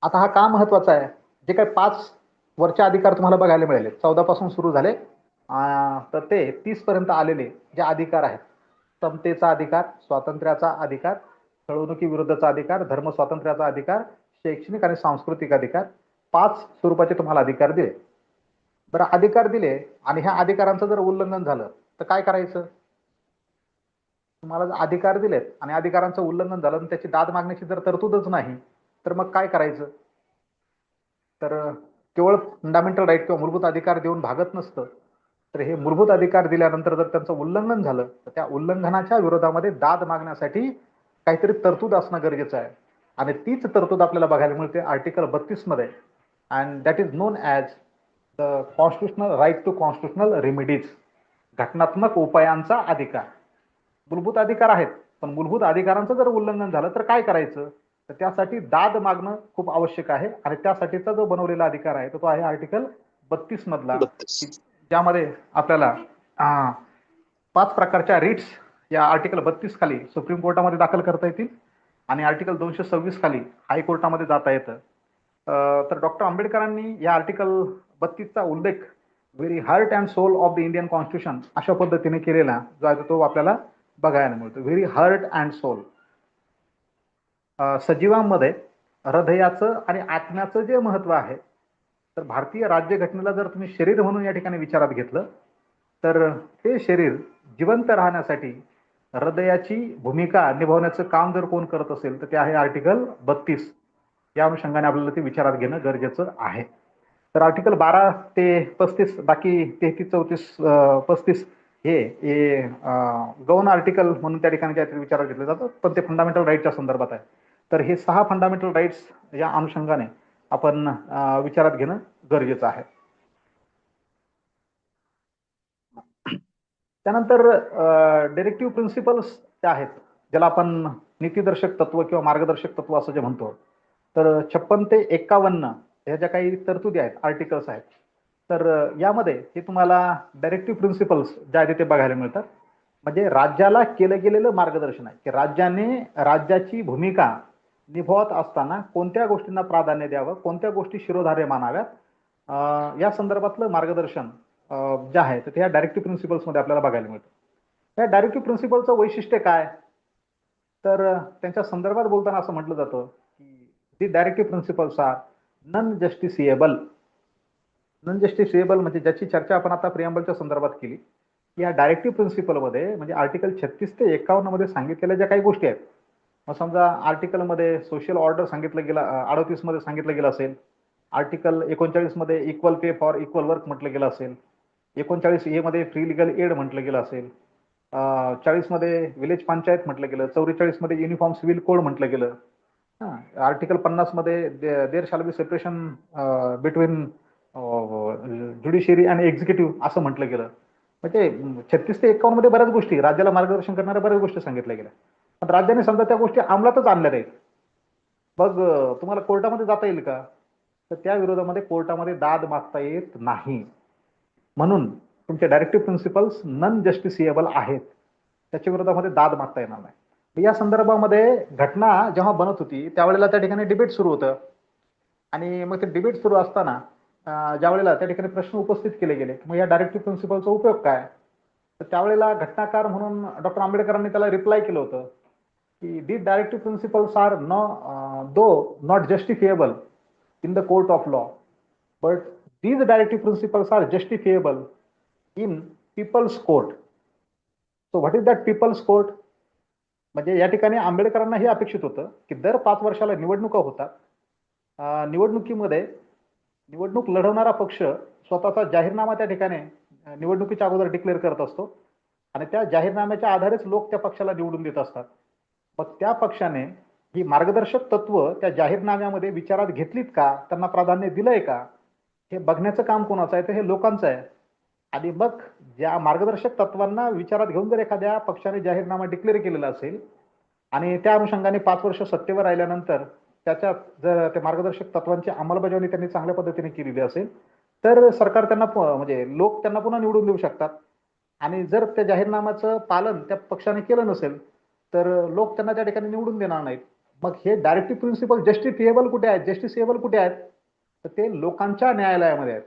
आता हा का महत्वाचा आहे? जे काही 5 वरचे अधिकार तुम्हाला बघायला मिळाले, 14 पासून सुरू झाले तर ते 30 पर्यंत आलेले जे अधिकार आहेत, समतेचा अधिकार, स्वातंत्र्याचा अधिकार, छळवणुकी विरुद्धचा अधिकार, धर्मस्वातंत्र्याचा अधिकार, शैक्षणिक आणि सांस्कृतिक अधिकार, 5 स्वरूपाचे तुम्हाला अधिकार दिले. बरं, अधिकार दिले आणि ह्या अधिकारांचं जर उल्लंघन झालं तर काय करायचं? तुम्हाला जर अधिकार दिलेत आणि अधिकारांचं उल्लंघन झालं आणि त्याची दाद मागण्याची जर तरतूदच नाही तर मग काय करायचं? तर केवळ फंडामेंटल राईट किंवा मूलभूत अधिकार देऊन भागत नसतं, तर हे मूलभूत अधिकार दिल्यानंतर जर त्यांचं उल्लंघन झालं तर त्या उल्लंघनाच्या विरोधामध्ये दाद मागण्यासाठी काहीतरी तरतूद असणं गरजेचं आहे. आणि तीच तरतूद आपल्याला बघायला मिळते आर्टिकल 32 मध्ये, and that is known as the constitutional right to constitutional remedies, घटनात्मक उपायांचा अधिकार. मूलभूत अधिकार आहेत, पण मूलभूत अधिकारांचं जर उल्लंघन झालं तर काय करायचं? तर त्यासाठी दाद मागणं खूप आवश्यक आहे, आणि त्यासाठीचा जो बनवलेला अधिकार आहे तो आहे आर्टिकल 32 मधला, ज्यामध्ये आपल्याला 5 प्रकारच्या रिट्स या आर्टिकल 32 खाली सुप्रीम कोर्टामध्ये दाखल करता येतील, आणि आर्टिकल 226 खाली हायकोर्टामध्ये जाता येतं. तर डॉक्टर आंबेडकरांनी या आर्टिकल 32चा उल्लेख very heart and soul of the Indian constitution अशा पद्धतीने केलेला जो आहे तो आपल्याला बघायला मिळतो. Very heart and soul. सजीवांमध्ये हृदयाचं आणि आत्म्याचं जे महत्व आहे, तर भारतीय राज्यघटनेला जर तुम्ही शरीर म्हणून या ठिकाणी विचारात घेतलं तर ते शरीर जिवंत राहण्यासाठी हृदयाची भूमिका निभावण्याचं काम जर कोण करत असेल तर ते आहे आर्टिकल 32. या अनुषंगाने आपल्याला ते विचारात घेणं गरजेचं आहे. तर आर्टिकल 12 ते 35, बाकी 33, 34, 35 हे गौण आर्टिकल म्हणून त्या ठिकाणी काहीतरी विचारात घेतले जातात, पण ते फंडामेंटल राईटच्या संदर्भात आहे. तर हे 6 फंडामेंटल राईट्स या अनुषंगाने आपण विचारात घेणं गरजेचं आहे. त्यानंतर डायरेक्टिव्ह प्रिन्सिपल्स जे आहेत, ज्याला आपण नीतिदर्शक तत्व किंवा मार्गदर्शक तत्व असं जे म्हणतो, तर 56 ते 51 ह्या ज्या काही तरतुदी आहेत, आर्टिकल्स आहेत, तर यामध्ये हे तुम्हाला डायरेक्टिव्ह प्रिन्सिपल्स ज्या आहेत ते बघायला मिळतात. म्हणजे राज्याला केलं गेलेलं मार्गदर्शन आहे की राज्याने राज्याची भूमिका निभावत असताना कोणत्या गोष्टींना प्राधान्य द्यावं, कोणत्या गोष्टी शिरोधार्य मानाव्यात, या संदर्भातलं मार्गदर्शन जे आहे ते या डायरेक्टिव्ह प्रिन्सिपल्समध्ये आपल्याला बघायला मिळतं. या डायरेक्टिव्ह प्रिन्सिपलचं वैशिष्ट्य काय? तर त्यांच्या संदर्भात बोलताना असं म्हटलं जातं की the directive principles are non justiciable. Non justiciable म्हणजे ज्याची चर्चा आपण आता प्रिअम्बलच्या संदर्भात केली. या डायरेक्टिव्ह प्रिन्सिपलमध्ये म्हणजे आर्टिकल 36 ते 51 मध्ये सांगितलेल्या ज्या काही गोष्टी आहेत, मग समजा आर्टिकलमध्ये सोशल ऑर्डर सांगितलं गेलं, 38 मध्ये सांगितलं गेलं असेल, आर्टिकल 39 मध्ये equal pay for equal work म्हटलं गेलं असेल, 39A मध्ये फ्री लिगल एड म्हटलं गेलं असेल, 40 मध्ये विलेज पंचायत म्हटलं गेलं, 44 मध्ये युनिफॉर्म सिव्हिल कोड म्हटलं गेलं, आर्टिकल 50 मध्ये there shall be separation between judiciary आणि एक्झिक्युटिव्ह असं म्हटलं गेलं. म्हणजे 36 ते 51 मध्ये बऱ्याच गोष्टी, राज्याला मार्गदर्शन करणाऱ्या बऱ्याच गोष्टी सांगितल्या गेल्या, पण राज्याने समजा त्या गोष्टी अंमलातच आणल्या नाहीत. मग तुम्हाला कोर्टामध्ये जाता येईल का? तर त्या विरोधामध्ये कोर्टामध्ये दाद मागता येत नाही. म्हणून तुमचे डायरेक्टिव्ह प्रिन्सिपल्स नॉन जस्टिसिएबल आहेत, त्याच्या विरोधामध्ये दाद मागता येणार नाही. या संदर्भामध्ये घटना जेव्हा बनत होती त्यावेळेला त्या ठिकाणी डिबेट सुरू होतं, आणि मग ते डिबेट सुरू असताना ज्या वेळेला त्या ठिकाणी प्रश्न उपस्थित केले गेले की मग या डायरेक्टिव्ह प्रिन्सिपलचा उपयोग काय, तर त्यावेळेला घटनाकार म्हणून डॉक्टर आंबेडकरांनी त्याला रिप्लाय केलं होतं की the directive principles are though not justifiable, in the court of law, but these directive principles are justifiable in people's court. So what is that people's court? म्हणजे या ठिकाणी आंबेडकरांना हे अपेक्षित होतं की दर 5 वर्षाला निवडणुका होतात. निवडणुकीमध्ये निवडणूक लढवणारा पक्ष स्वतःचा जाहीरनामा त्या ठिकाणी निवडणुकीच्या अगोदर डिक्लेअर करत असतो आणि त्या जाहीरनाम्याच्या आधारेच लोक त्या पक्षाला निवडून देत असतात. मग त्या पक्षाने ही मार्गदर्शक तत्व त्या जाहीरनाम्यामध्ये विचारात घेतलीत का, त्यांना प्राधान्य दिलंय का, हे बघण्याचं काम कोणाचं आहे तर हे लोकांचं आहे. आणि मग ज्या मार्गदर्शक तत्वांना विचारात घेऊन जर एखाद्या पक्षाने जाहीरनामा डिक्लेअर केलेला असेल आणि त्या अनुषंगाने 5 वर्ष सत्तेवर राहिल्यानंतर त्याच्यात जर त्या मार्गदर्शक तत्वांची अंमलबजावणी त्यांनी चांगल्या पद्धतीने केलेली असेल तर सरकार त्यांना म्हणजे लोक त्यांना पुन्हा निवडून देऊ शकतात. आणि जर त्या जाहीरनाम्याचं पालन त्या पक्षाने केलं नसेल तर लोक त्यांना त्या ठिकाणी निवडून देणार नाहीत. मग हे डायरेक्टिव्ह प्रिन्सिपल जस्टिफिएबल कुठे आहेत, जस्टिसिएबल कुठे आहेत, तर ते लोकांच्या न्यायालयामध्ये आहेत.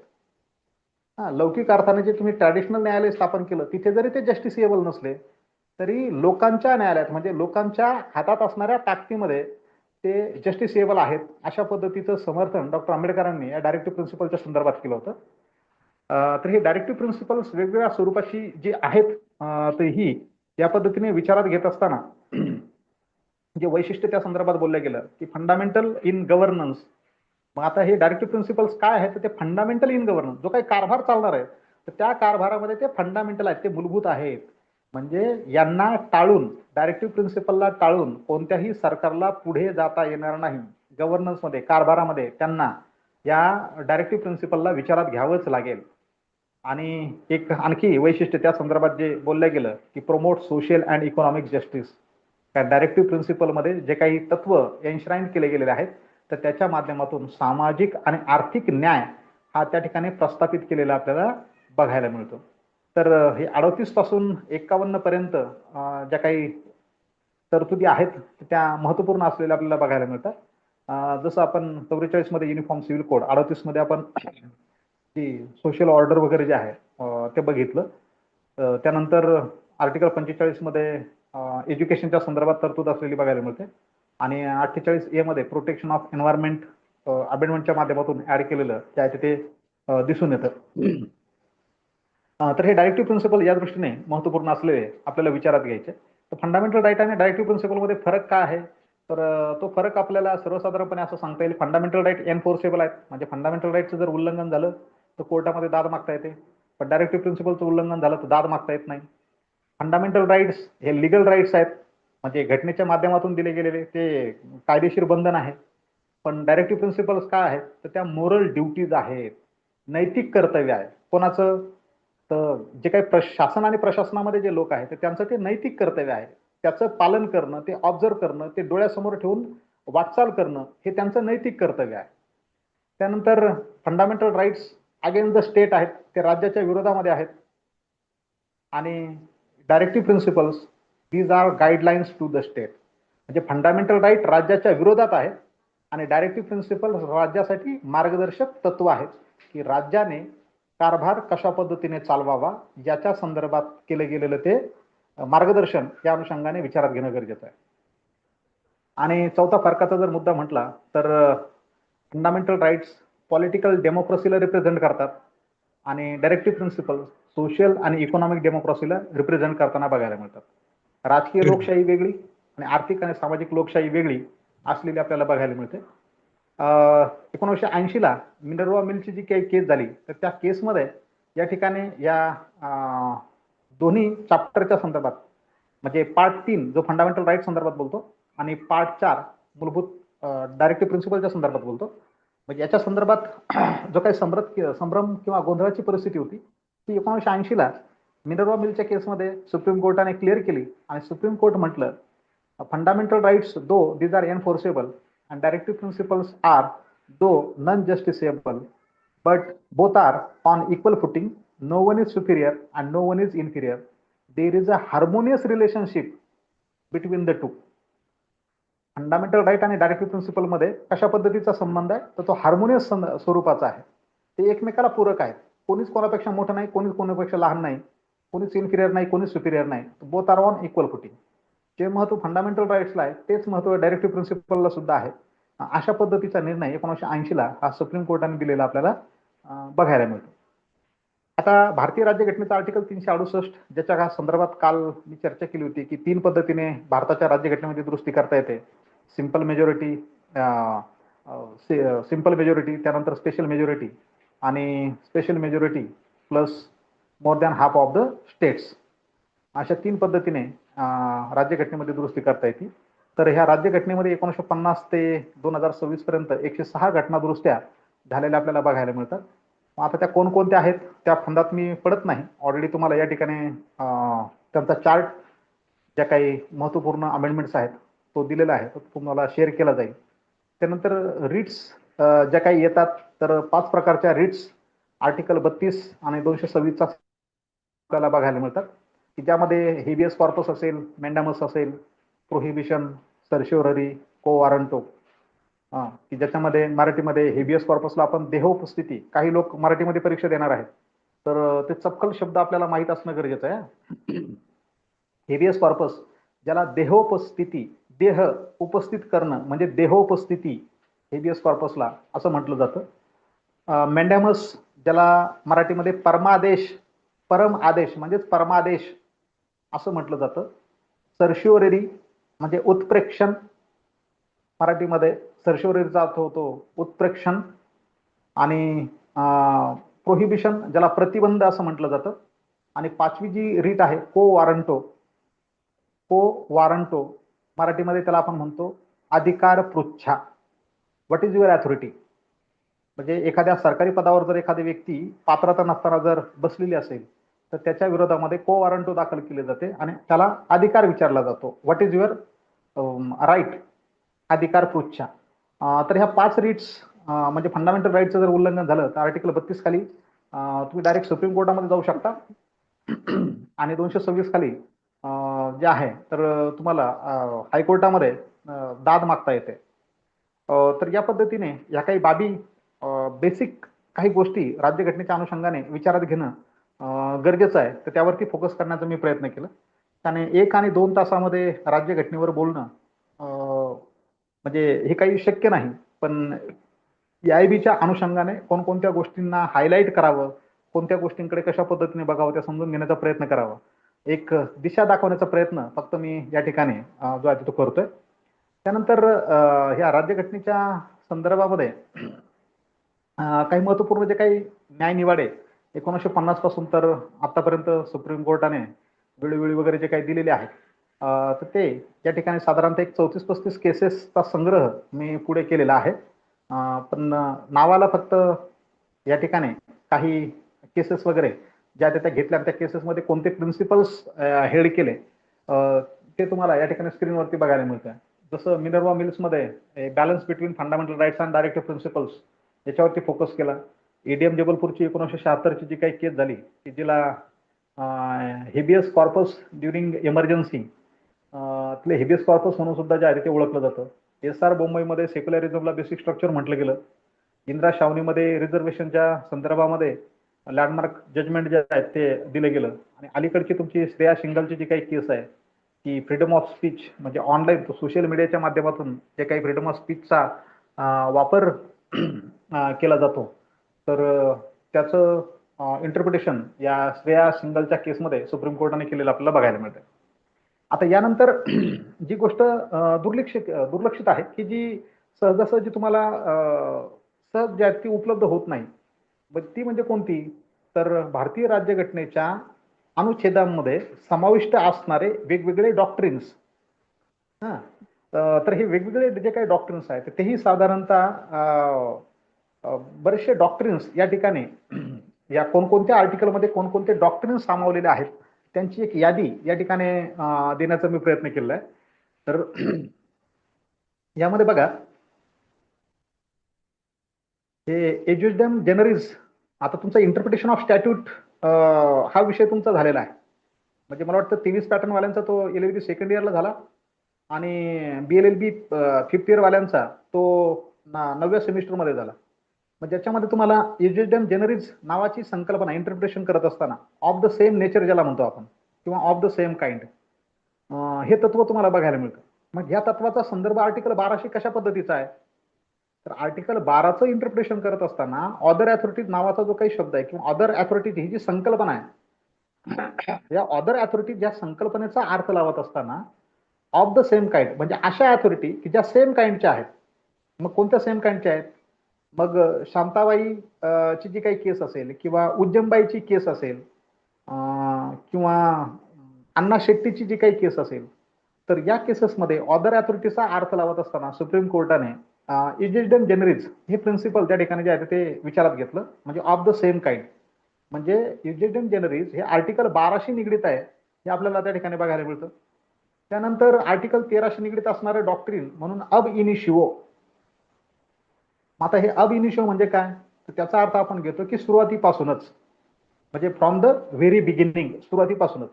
लौकिक अर्थाने जे तुम्ही ट्रॅडिशनल न्यायालय स्थापन केलं तिथे जरी ते जस्टिसिएबल नसले तरी लोकांच्या न्यायालयात म्हणजे लोकांच्या हातात असणाऱ्या ताकदीमध्ये ते जस्टिसिएबल आहेत. अशा पद्धतीचं समर्थन डॉक्टर आंबेडकरांनी या डायरेक्टिव्ह प्रिन्सिपलच्या संदर्भात केलं होतं. तर ही डायरेक्टिव्ह प्रिन्सिपल्स वेगवेगळ्या स्वरूपाची जी आहेत तर ही या पद्धतीने विचारात घेत असताना जे वैशिष्ट्य त्या संदर्भात बोललं गेलं की फंडामेंटल इन गव्हर्नन्स. मग आता हे डायरेक्टिव्ह प्रिन्सिपल्स काय आहेत तर ते फंडामेंटल इन गव्हर्नन्स, जो काही कारभार चालणार आहे तर त्या कारभारामध्ये ते फंडामेंटल आहेत, ते मूलभूत आहेत. म्हणजे यांना टाळून, डायरेक्टिव्ह प्रिन्सिपलला टाळून कोणत्याही सरकारला पुढे जाता येणार नाही. गव्हर्नन्समध्ये, कारभारामध्ये त्यांना या डायरेक्टिव्ह प्रिन्सिपलला विचारात घ्यावंच लागेल. आणि एक आणखी वैशिष्ट्य त्या संदर्भात जे बोललं गेलं की promote social and economic justice. त्या डायरेक्टिव्ह प्रिन्सिपलमध्ये जे काही तत्व एन्श्राईन केले गेलेले आहेत तर त्याच्या माध्यमातून सामाजिक आणि आर्थिक न्याय हा त्या ठिकाणी प्रस्थापित केलेला आपल्याला बघायला मिळतो. तर हे 38 पासून 51 पर्यंत ज्या काही तरतुदी आहेत त्या महत्वपूर्ण असलेल्या आपल्याला बघायला मिळतात. जसं आपण 44 मध्ये युनिफॉर्म सिव्हिल कोड, 38 मध्ये आपण जी सोशल ऑर्डर वगैरे जे आहे ते बघितलं. त्यानंतर आर्टिकल 45 मध्ये एज्युकेशनच्या संदर्भात तरतूद असलेली बघायला मिळते आणि 48A मध्ये प्रोटेक्शन ऑफ एन्व्हायरमेंट अमेंडमेंटच्या माध्यमातून ऍड केलेलं जे आहे ते दिसून येतं. तर हे डायरेक्टिव्ह प्रिन्सिपल या दृष्टीने महत्वपूर्ण असलेले आपल्याला विचारात घ्यायचे. तर फंडामेंटल राईट आणि डायरेक्टिव्ह प्रिन्सिपलमध्ये फरक काय आहे तर तो फरक आपल्याला सर्वसाधारणपणे असं सांगता येईल. फंडामेंटल राईट एनफोर्सेबल आहेत, म्हणजे फंडामेंटल राईटचं जर उल्लंघन झालं तर कोर्टामध्ये दाद मागता येते. पण डायरेक्टिव्ह प्रिन्सिपलचं उल्लंघन झालं तर दाद मागता येत नाही. फंडामेंटल राईट्स हे लिगल राईट्स आहेत, म्हणजे घटनेच्या माध्यमातून दिले गेलेले ते कायदेशीर बंधन आहे. पण डायरेक्टिव्ह प्रिन्सिपल्स काय आहेत तर त्या मोरल ड्युटीज आहेत, नैतिक कर्तव्य आहे. कोणाचं तर जे काही शासन आणि प्रशासनामध्ये जे लोक आहेत तर त्यांचं ते नैतिक कर्तव्य आहे. त्याचं पालन करणं, ते ऑब्झर्व करणं, ते डोळ्यासमोर ठेवून वाटचाल करणं हे त्यांचं नैतिक कर्तव्य आहे. त्यानंतर fundamental rights against the state आहेत, ते राज्याच्या विरोधामध्ये आहेत. आणि directive principles these are guidelines to the state. म्हणजे फंडामेंटल राईट राज्याच्या विरोधात आहेत आणि डायरेक्टिव्ह प्रिन्सिपल राज्यासाठी मार्गदर्शक तत्व आहेत की राज्याने कारभार कशा पद्धतीने चालवावा याच्या संदर्भात केलं गेलेलं ते मार्गदर्शन या अनुषंगाने विचारात घेणं गरजेचं आहे. आणि चौथा फरकाचा जर मुद्दा म्हटला तर फंडामेंटल राईट्स पॉलिटिकल डेमोक्रेसीला रिप्रेझेंट करतात आणि डायरेक्टिव्ह प्रिन्सिपल सोशल आणि इकॉनॉमिक डेमोक्रेसीला रिप्रेझेंट करताना बघायला मिळतात. राजकीय लोकशाही वेगळी आणि आर्थिक आणि सामाजिक लोकशाही वेगळी असलेली आपल्याला बघायला मिळते. 1980 ला मिनर्वा मिलची जी काही केस झाली तर त्या केसमध्ये या ठिकाणी या दोन्ही चॅप्टरच्या संदर्भात म्हणजे पार्ट 3 जो फंडामेंटल राईट संदर्भात बोलतो आणि पार्ट 4 मूलभूत डायरेक्टिव्ह प्रिन्सिपलच्या संदर्भात बोलतो. म्हणजे याच्या संदर्भात जो काही संभ्रम किंवा गोंधळाची परिस्थिती होती ती 1980 ला मिनर्वा मिलच्या केसमध्ये सुप्रीम कोर्टाने क्लिअर केली आणि सुप्रीम कोर्ट म्हटलं fundamental rights though these are enforceable and directive principles are though none justiciable but both are on equal footing. No one is superior and no one is inferior. There is a harmonious relationship between the two. Fundamental right आणि directive principle मध्ये कशा पद्धतीचा संबंध आहे तर तो harmonious स्वरूपाचा आहे. ते एकमेकाला पूरक आहेत. कोणीच कोणापेक्षा मोठं नाही, कोणीच कोणापेक्षा लहान नाही, कोणीच इन्फिरियर नाही, कोणीच सुपिरियर नाही. Both are on equal footing. जे महत्व फंडामेंटल राईट्सला आहे तेच महत्व डायरेक्टिव्ह प्रिन्सिपलला सुद्धा आहे. अशा पद्धतीचा निर्णय 1980ला हा सुप्रीम कोर्टाने दिलेला आपल्याला बघायला मिळतो. आता भारतीय राज्यघटनेचा आर्टिकल 368 ज्याच्या संदर्भात काल मी चर्चा केली होती की 3 पद्धतीने भारताच्या राज्यघटनेमध्ये दुरुस्ती करता येते. सिंपल मेजॉरिटी, त्यानंतर स्पेशल मेजॉरिटी आणि special majority plus more than half of the states, अशा 3 पद्धतीने राज्यघटनेमध्ये दुरुस्ती करता येते. तर ह्या राज्यघटनेमध्ये 1950 ते 2026 पर्यंत 106 घटना दुरुस्त्या झालेल्या आपल्याला बघायला मिळतात. आता त्या कोणकोणत्या आहेत त्या फंदात मी पडत नाही. ऑलरेडी तुम्हाला या ठिकाणी त्यांचा चार्ट, ज्या काही महत्त्वपूर्ण अमेंडमेंट्स आहेत तो दिलेला आहे, तो तुम्हाला शेअर केला जाईल. त्यानंतर रिट्स ज्या काही येतात, तर 5 प्रकारच्या रिट्स आर्टिकल 32 आणि 226 आपल्याला बघायला मिळतात की ज्यामध्ये हेबियस कॉर्पस असेल, मेंडामस असेल, प्रोहिबिशन, सर्शिओररी, को वॉरंटो, की ज्याच्यामध्ये मराठीमध्ये हेबियस कॉर्पसला आपण देहोपस्थिती, काही लोक मराठीमध्ये परीक्षा देणार आहेत तर ते चपखल शब्द आपल्याला माहीत असणं गरजेचं आहे. हेबियस कॉर्पस ज्याला देहोपस्थिती, देह उपस्थित करणं म्हणजे देहोपस्थिती, हेबियस कॉर्पसला असं म्हटलं जातं. मेंडॅमस ज्याला मराठीमध्ये परमादेश, परम आदेश म्हणजेच परमादेश असं म्हटलं जातं. सर्शिओररी म्हणजे उत्प्रेक्षण, मराठीमध्ये सर्शिओररीचा अर्थ होतो उत्प्रेक्षण. आणि प्रोहिबिशन ज्याला प्रतिबंध असं म्हटलं जातं. आणि 5वी जी रीट आहे को वॉरंटो, को वॉरंटो मराठीमध्ये त्याला आपण म्हणतो अधिकार पृच्छा. व्हॉट इज युअर अथॉरिटी, म्हणजे एखाद्या सरकारी पदावर जर एखादी व्यक्ती पात्रता नसताना जर बसलेली असेल तर त्याच्या विरोधामध्ये को वॉरंटो दाखल केले जाते आणि त्याला अधिकार विचारला जातो. व्हॉट इज युअर राईट, अधिकार पृच्छा. तर ह्या 5 रिट्स म्हणजे फंडामेंटल राईटचं जर उल्लंघन झालं तर आर्टिकल 32 खाली तुम्ही डायरेक्ट सुप्रीम कोर्टामध्ये जाऊ शकता आणि 226 खाली जे आहे तर तुम्हाला हायकोर्टामध्ये दाद मागता येते. तर या पद्धतीने या काही बाबी, बेसिक काही गोष्टी राज्यघटनेच्या अनुषंगाने विचारात घेणं गरजेचं आहे. तर त्यावरती फोकस करण्याचा मी प्रयत्न केला. त्याने 1 आणि 2 तासामध्ये राज्यघटनेवर बोलणं म्हणजे हे काही शक्य नाही. पण EIB-च्या अनुषंगाने कोणकोणत्या गोष्टींना हायलाईट करावं, कोणत्या गोष्टींकडे कशा पद्धतीने बघावं त्या समजून घेण्याचा प्रयत्न करावा, एक दिशा दाखवण्याचा प्रयत्न फक्त मी या ठिकाणी जो आहे तो करतोय. त्यानंतर ह्या राज्यघटनेच्या संदर्भामध्ये काही महत्त्वपूर्ण जे काही न्यायनिवाडे 1950 पासून तर आतापर्यंत सुप्रीम कोर्टाने वेळोवेळी वगैरे जे काही दिलेले आहेत तर ते या ठिकाणी साधारणतः एक 34-35 केसेसचा संग्रह मी पुढे केलेला आहे. पण नावाला फक्त या ठिकाणी काही केसेस वगैरे ज्या त्या घेतल्या, त्या केसेसमध्ये कोणते प्रिन्सिपल्स हेड केले ते तुम्हाला या ठिकाणी स्क्रीनवरती बघायला मिळतं. जसं मिनर्वा मिल्समध्ये balance between fundamental rights and directive principles याच्यावरती फोकस केला. EDM जबलपूरची 1976ची जी काही केस झाली की जिला हेबियस कॉर्पस ड्युरिंग इमर्जन्सी, तिला हेबियस कॉर्पस म्हणून सुद्धा जे आहे ते ओळखलं जातं. SR बोंबईमध्ये सेक्युलरिझमला बेसिक स्ट्रक्चर म्हटलं गेलं. इंदिरा शावनीमध्ये रिझर्वेशनच्या संदर्भामध्ये लँडमार्क जजमेंट जे आहे ते दिलं गेलं. आणि अलीकडची तुमची श्रेया शिंगलची जी काही केस आहे की फ्रीडम ऑफ स्पीच म्हणजे ऑनलाईन सोशल मीडियाच्या माध्यमातून जे काही फ्रीडम ऑफ स्पीचचा वापर केला जातो तर त्याचं इंटरप्रिटेशन या श्रेया सिंगलच्या केसमध्ये सुप्रीम कोर्टाने केलेलं आपल्याला बघायला मिळतं. आता यानंतर जी गोष्ट दुर्लक्षित आहे की जी सहजासहजी तुम्हाला सहज ज्या ती उपलब्ध होत नाही, ती म्हणजे कोणती, तर भारतीय राज्यघटनेच्या अनुच्छेदांमध्ये समाविष्ट असणारे वेगवेगळे डॉक्ट्रिन्स. तर हे वेगवेगळे जे काही डॉक्ट्रिन्स आहेत तेही साधारणतः बरेचसे डॉक्ट्रिन्स या ठिकाणी या कोणकोणत्या आर्टिकलमध्ये कोणकोणते डॉक्ट्रिन्स सामावलेले आहेत त्यांची एक यादी या ठिकाणी देण्याचा मी प्रयत्न केलेला आहे. तर यामध्ये बघा हे एज्युजडम जनरल्स, आता तुमचा इंटरप्रिटेशन ऑफ स्टॅट्यूट हा विषय तुमचा झालेला आहे. म्हणजे मला वाटतं 23 पॅटर्न वाल्यांचा तो LLB सेकंड इयरला झाला आणि BLLB 5th इयर वाल्यांचा तो 9व्या सेमिस्टरमध्ये झाला. म्हणजे याच्यामध्ये तुम्हाला एज्युजडम जनरल्स नावाची संकल्पना इंटरप्रिटेशन करत असताना ऑफ द सेम नेचर ज्याला म्हणतो आपण किंवा ऑफ द सेम काइंड हे तत्व तुम्हाला बघायला मिळतं. मग या तत्वाचा संदर्भ आर्टिकल 1200 कशा पद्धतीचा आहे तर आर्टिकल 12चं इंटरप्रिटेशन करत असताना ऑदर अथॉरिटीज नावाचा जो काही शब्द आहे किंवा ऑदर अथॉरिटीज ही जी संकल्पना आहे, या ऑदर अथॉरिटीज या संकल्पनेचा अर्थ लावत असताना ऑफ द सेम काइंड म्हणजे अशा अथॉरिटी की ज्या सेम काइंडच्या आहेत. मग कोणत्या सेम काइंडच्या आहेत? मग शांताबाई ची जी काही केस असेल किंवा उज्जंबाईची केस असेल किंवा अण्णा शेट्टीची जी काही केस असेल, तर या केसेसमध्ये ऑदर अथॉरिटीचा अर्थ लावत असताना सुप्रीम कोर्टाने इजेडम जेनरिज हे प्रिन्सिपल त्या ठिकाणी जे आहे ते विचारात घेतलं. म्हणजे ऑफ द सेम काइंड म्हणजे इजेडम जेनरिज हे आर्टिकल 12शी निगडीत आहे हे आपल्याला त्या ठिकाणी बघायला मिळतं. त्यानंतर आर्टिकल 13शी निगडीत असणारे डॉक्ट्रिन म्हणून अब इनिशिओ. आता हे अब इनिशिओ म्हणजे काय? तर त्याचा अर्थ आपण घेतो की सुरुवातीपासूनच, म्हणजे फ्रॉम द व्हेरी बिगिनिंग, सुरुवातीपासूनच.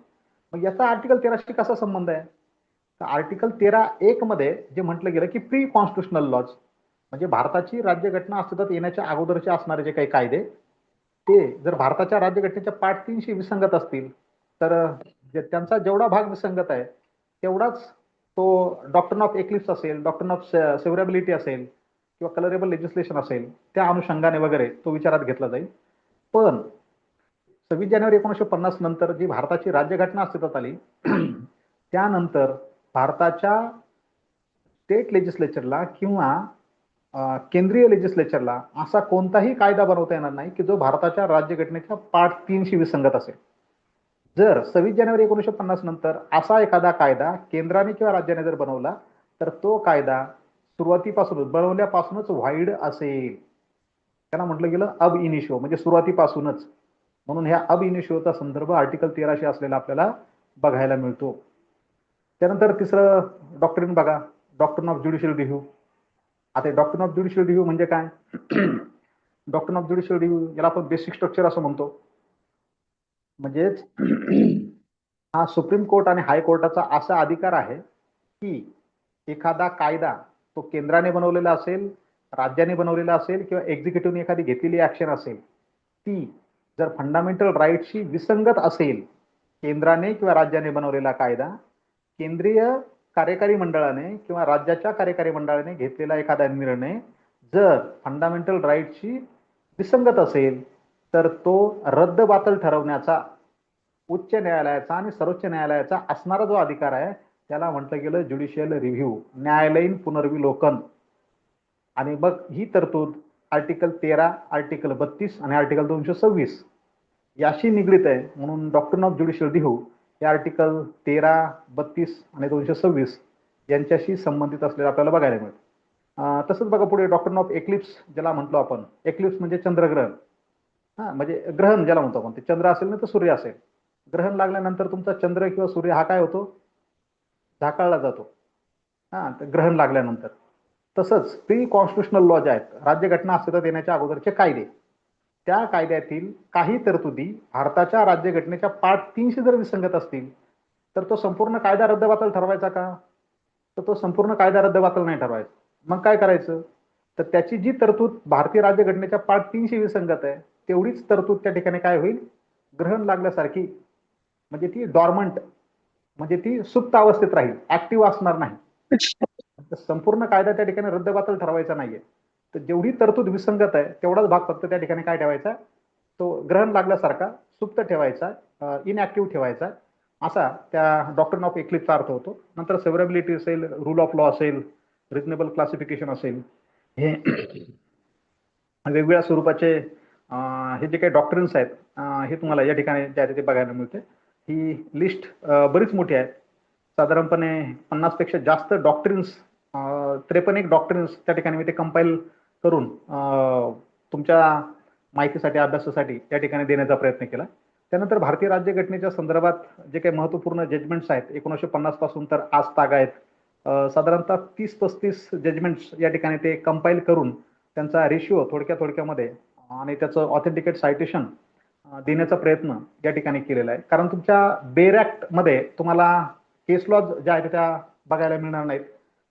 मग याचा आर्टिकल 13शी कसा संबंध आहे? तर आर्टिकल 13(1) मध्ये जे म्हटलं गेलं की प्री कॉन्स्टिट्युशनल लॉज म्हणजे भारताची राज्यघटना अस्तित्वात येण्याच्या अगोदरचे असणारे जे काही कायदे ते जर भारताच्या राज्यघटनेच्या पार्ट 3शी विसंगत असतील तर त्यांचा जेवढा भाग विसंगत आहे तेवढाच तो डॉक्ट्रिन ऑफ एक्लिप्स असेल, डॉक्ट्रिन ऑफ सेव्हरेबिलिटी असेल किंवा कलरेबल लेजिस्लेशन असेल त्या अनुषंगाने वगैरे तो विचारात घेतला जाईल. पण 26 जानेवारी 1950 नंतर जी भारताची राज्यघटना अस्तित्वात आली त्यानंतर भारताच्या स्टेट लेजिस्लेचरला किंवा केंद्रीय लेजिस्लेचरला असा कोणताही कायदा बनवता येणार नाही की जो भारताच्या राज्यघटनेच्या पार्ट 3शी विसंगत असेल. जर 26 जानेवारी 1950 नंतर असा एखादा कायदा केंद्राने किंवा राज्याने जर बनवला तर तो कायदा सुरुवातीपासूनच बनवल्यापासूनच व्हाईड असेल. त्यांना म्हटलं गेलं अब इनिशिओ म्हणजे सुरुवातीपासूनच. म्हणून ह्या अब इनिशिओचा संदर्भ आर्टिकल 13शी असलेला आपल्याला बघायला मिळतो. त्यानंतर तिसरं डॉक्ट्रिन बघा, डॉक्ट्रिन ऑफ ज्युडिशियल रिव्ह्यू. आता डॉक्ट्रिन ऑफ ज्युडिशियल रिव्ह्यू म्हणजे काय? डॉक्ट्रिन ऑफ ज्युडिशियल रिव्ह्यू याला आपण बेसिक स्ट्रक्चर असं म्हणतो. म्हणजेच हा सुप्रीम कोर्ट आणि हायकोर्टाचा असा अधिकार आहे की एखादा कायदा तो केंद्राने बनवलेला असेल, राज्याने बनवलेला असेल किंवा एक्झिक्युटिव्हने एखादी घेतलेली ऍक्शन असेल ती जर फंडामेंटल राईटशी विसंगत असेल, केंद्राने किंवा राज्याने बनवलेला कायदा केंद्रीय कार्यकारी मंडळाने किंवा राज्याच्या कार्यकारी मंडळाने घेतलेला एखादा निर्णय जर फंडामेंटल राईटशी विसंगत असेल तर तो रद्दबातल ठरवण्याचा उच्च न्यायालयाचा आणि सर्वोच्च न्यायालयाचा असणारा जो अधिकार आहे त्याला म्हटलं गेलं ज्युडिशियल रिव्ह्यू, न्यायालयीन पुनर्विलोकन. आणि मग ही तरतूद आर्टिकल 13, आर्टिकल 32 आणि आर्टिकल 226 याशी निगडीत आहे. म्हणून डॉक्ट्रिन ऑफ ज्युडिशियल रिव्ह्यू हे आर्टिकल 13, 32 आणि 226 यांच्याशी संबंधित असलेलं आपल्याला बघायला मिळतं. तसंच बघा पुढे डॉक्ट्रिन ऑफ एक्लिप्स ज्याला म्हटलो आपण. एक्लिप्स म्हणजे चंद्रग्रहण. म्हणजे ग्रहण ज्याला म्हणतो आपण, ते चंद्र असेल ना तर सूर्य असेल. ग्रहण लागल्यानंतर तुमचा चंद्र किंवा सूर्य हा काय होतो? झाकाळला जातो. तर ग्रहण लागल्यानंतर. तसंच प्री कॉन्स्टिट्युशनल लॉज आहेत, राज्यघटना अस्तित्वात येण्याच्या अगोदरचे कायदे, त्या कायद्यातील काही तरतुदी भारताच्या राज्यघटनेच्या पार्ट 3शी जर विसंगत असतील तर तो संपूर्ण कायदा रद्दबातल ठरवायचा का? तर तो संपूर्ण कायदा रद्दबातल नाही ठरवायचा. मग काय करायचं? तर त्याची जी तरतूद भारतीय राज्यघटनेच्या पार्ट 3शी विसंगत आहे तेवढीच तरतूद त्या ठिकाणी काय होईल? ग्रहण लागल्यासारखी, म्हणजे ती डॉर्मंट म्हणजे ती सुप्त अवस्थेत राहील, ऍक्टिव्ह असणार नाही. संपूर्ण कायदा त्या ठिकाणी रद्दबातल ठरवायचा नाहीये. तर जेवढी तरतूद विसंगत आहे तेवढाच भाग फक्त त्या ठिकाणी काय ठेवायचा? तो ग्रहण लागल्यासारखा सुप्त ठेवायचा, इनऍक्टिव्ह ठेवायचा, असा त्या डॉक्ट्रिन ऑफ एक्लिप्सचा अर्थ होतो. नंतर सेव्हरेबिलिटी असेल, रूल ऑफ लॉ असेल, रिजनेबल क्लासिफिकेशन असेल, हे वेगवेगळ्या स्वरूपाचे हे जे काही डॉक्ट्रिन्स आहेत हे तुम्हाला या ठिकाणी ज्या ते बघायला मिळते. ही लिस्ट बरीच मोठी आहे. साधारणपणे 50 पेक्षा जास्त डॉक्ट्रिन्स, 53 डॉक्ट्रिन्स त्या ठिकाणी मी ते कंपाईल करून तुमच्या माहितीसाठी, अभ्यासासाठी त्या ठिकाणी देण्याचा प्रयत्न केला. त्यानंतर भारतीय राज्यघटनेच्या संदर्भात जे काही महत्वपूर्ण जजमेंट्स आहेत 1950 पासून तर आज ताग आहेत, साधारणतः 30-35 जजमेंट्स या ठिकाणी ते कंपाईल करून त्यांचा रेशिओ थोडक्यामध्ये आणि त्याचं ऑथेंटिकेट सायटेशन देण्याचा प्रयत्न या ठिकाणी केलेला आहे. कारण तुमच्या बेर ऍक्ट मध्ये तुम्हाला केस लॉज ज्या आहेत त्या बघायला मिळणार नाहीत,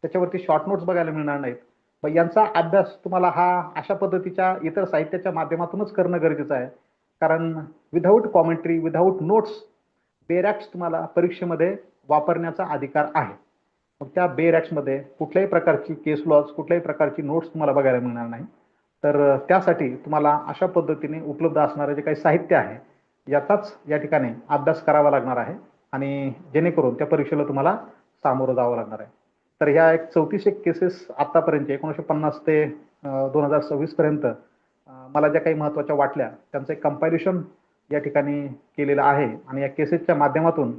त्याच्यावरती शॉर्ट नोट्स बघायला मिळणार नाहीत. पण यांचा अभ्यास तुम्हाला हा अशा पद्धतीच्या इतर साहित्याच्या माध्यमातूनच करणं गरजेचं आहे. कारण विदाऊट कॉमेंट्री, विदाऊट नोट्स बेर ऍक्ट तुम्हाला परीक्षेमध्ये वापरण्याचा अधिकार आहे. मग त्या बे रॅक्समध्ये कुठल्याही प्रकारची केस लॉज, कुठल्याही प्रकारची नोट्स तुम्हाला बघायला मिळणार नाही. तर त्यासाठी तुम्हाला अशा पद्धतीने उपलब्ध असणारं जे काही साहित्य आहे याचाच या ठिकाणी अभ्यास करावा लागणार आहे, आणि जेणेकरून त्या परीक्षेला तुम्हाला सामोरं जावं लागणार आहे. तर ह्या एक 34 केसेस आतापर्यंत 1950 ते 2026 पर्यंत मला ज्या काही महत्त्वाच्या वाटल्या त्यांचं एक कंपायलेशन या ठिकाणी केलेलं आहे, आणि या केसेसच्या माध्यमातून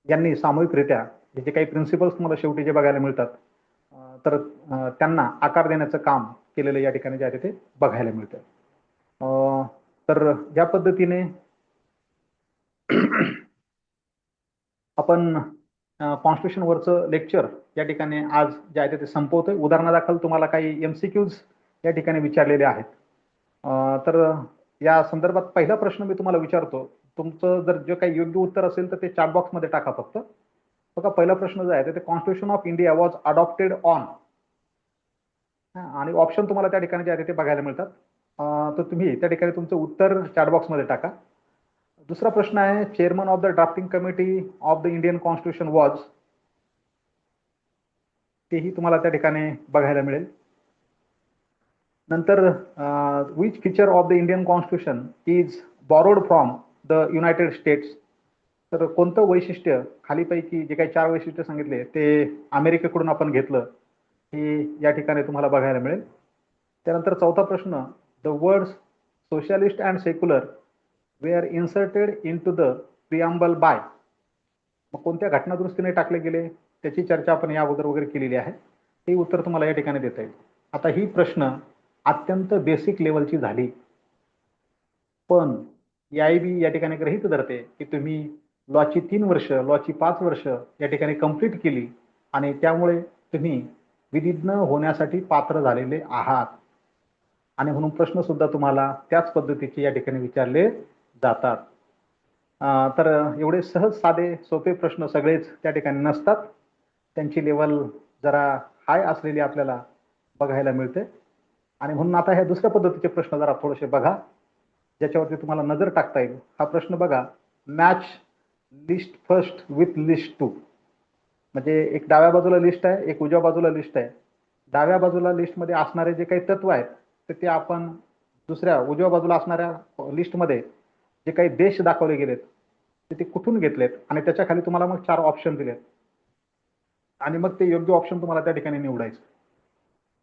यांनी सामूहिकरित्या हे जे काही प्रिन्सिपल्स तुम्हाला शेवटी जे बघायला मिळतात, तर त्यांना आकार देण्याचं काम केलेलं या ठिकाणी जे आहे ते बघायला मिळतं. तर या पद्धतीने आपण कॉन्स्टिट्यूशन वरचं लेक्चर या ठिकाणी आज जे आहे ते संपवतोय. उदाहरणादाखल तुम्हाला काही MCQs या ठिकाणी विचारलेले आहेत. तर या संदर्भात पहिला प्रश्न मी तुम्हाला विचारतो. तुमचं जर जे काही योग्य उत्तर असेल तर ते चॅट बॉक्समध्ये टाका फक्त. बघा, पहिला प्रश्न जो आहे ते constitution of India was adopted on, आणि ऑप्शन तुम्हाला त्या ठिकाणी जे आहे ते बघायला मिळतात. तर तुम्ही त्या ठिकाणी तुमचं उत्तर चॅट बॉक्समध्ये टाका. दुसरा प्रश्न आहे, chairman of the drafting committee of the Indian constitution was, तेही तुम्हाला त्या ठिकाणी बघायला मिळेल. नंतर which feature of the Indian constitution is borrowed from the United states, तर कोणतं वैशिष्ट्य खालीपैकी जे काही 4 वैशिष्ट्य सांगितले ते अमेरिकेकडून आपण घेतलं, हे या ठिकाणी तुम्हाला बघायला मिळेल. त्यानंतर चौथा प्रश्न, the words socialist and secular were inserted into the preamble by, मग कोणत्या घटनादुरुस्तीने टाकले गेले त्याची चर्चा आपण या अगोदर वगैरे केलेली आहे. हे उत्तर तुम्हाला या ठिकाणी देता येईल. आता ही प्रश्न अत्यंत बेसिक लेवलची झाली, पण EIB या ठिकाणी गृहीत धरते की तुम्ही लॉची 3 वर्ष, लॉची 5 वर्ष या ठिकाणी कंप्लीट केली, आणि त्यामुळे तुम्ही विधिज्ञ होण्यासाठी पात्र झालेले आहात, आणि म्हणून प्रश्न सुद्धा तुम्हाला त्याच पद्धतीचे या ठिकाणी विचारले जातात. तर एवढे सहज साधे सोपे प्रश्न सगळेच त्या ठिकाणी नसतात. त्यांची लेवल जरा हाय असलेली आपल्याला बघायला मिळते, आणि म्हणून आता ह्या दुसऱ्या पद्धतीचे प्रश्न जरा थोडेसे बघा ज्याच्यावरती तुम्हाला नजर टाकता येईल. हा प्रश्न बघा, match list first with list 2, म्हणजे एक डाव्या बाजूला लिस्ट आहे, एक उजव्या बाजूला लिस्ट आहे. डाव्या बाजूला लिस्टमध्ये असणारे जे काही तत्व आहेत तर ते आपण दुसऱ्या उजव्या बाजूला असणाऱ्या लिस्टमध्ये जे काही देश दाखवले गेलेत ते कुठून घेतलेत, आणि त्याच्या खाली तुम्हाला मग 4 ऑप्शन दिलेत, आणि मग ते योग्य ऑप्शन तुम्हाला त्या ठिकाणी निवडायचं.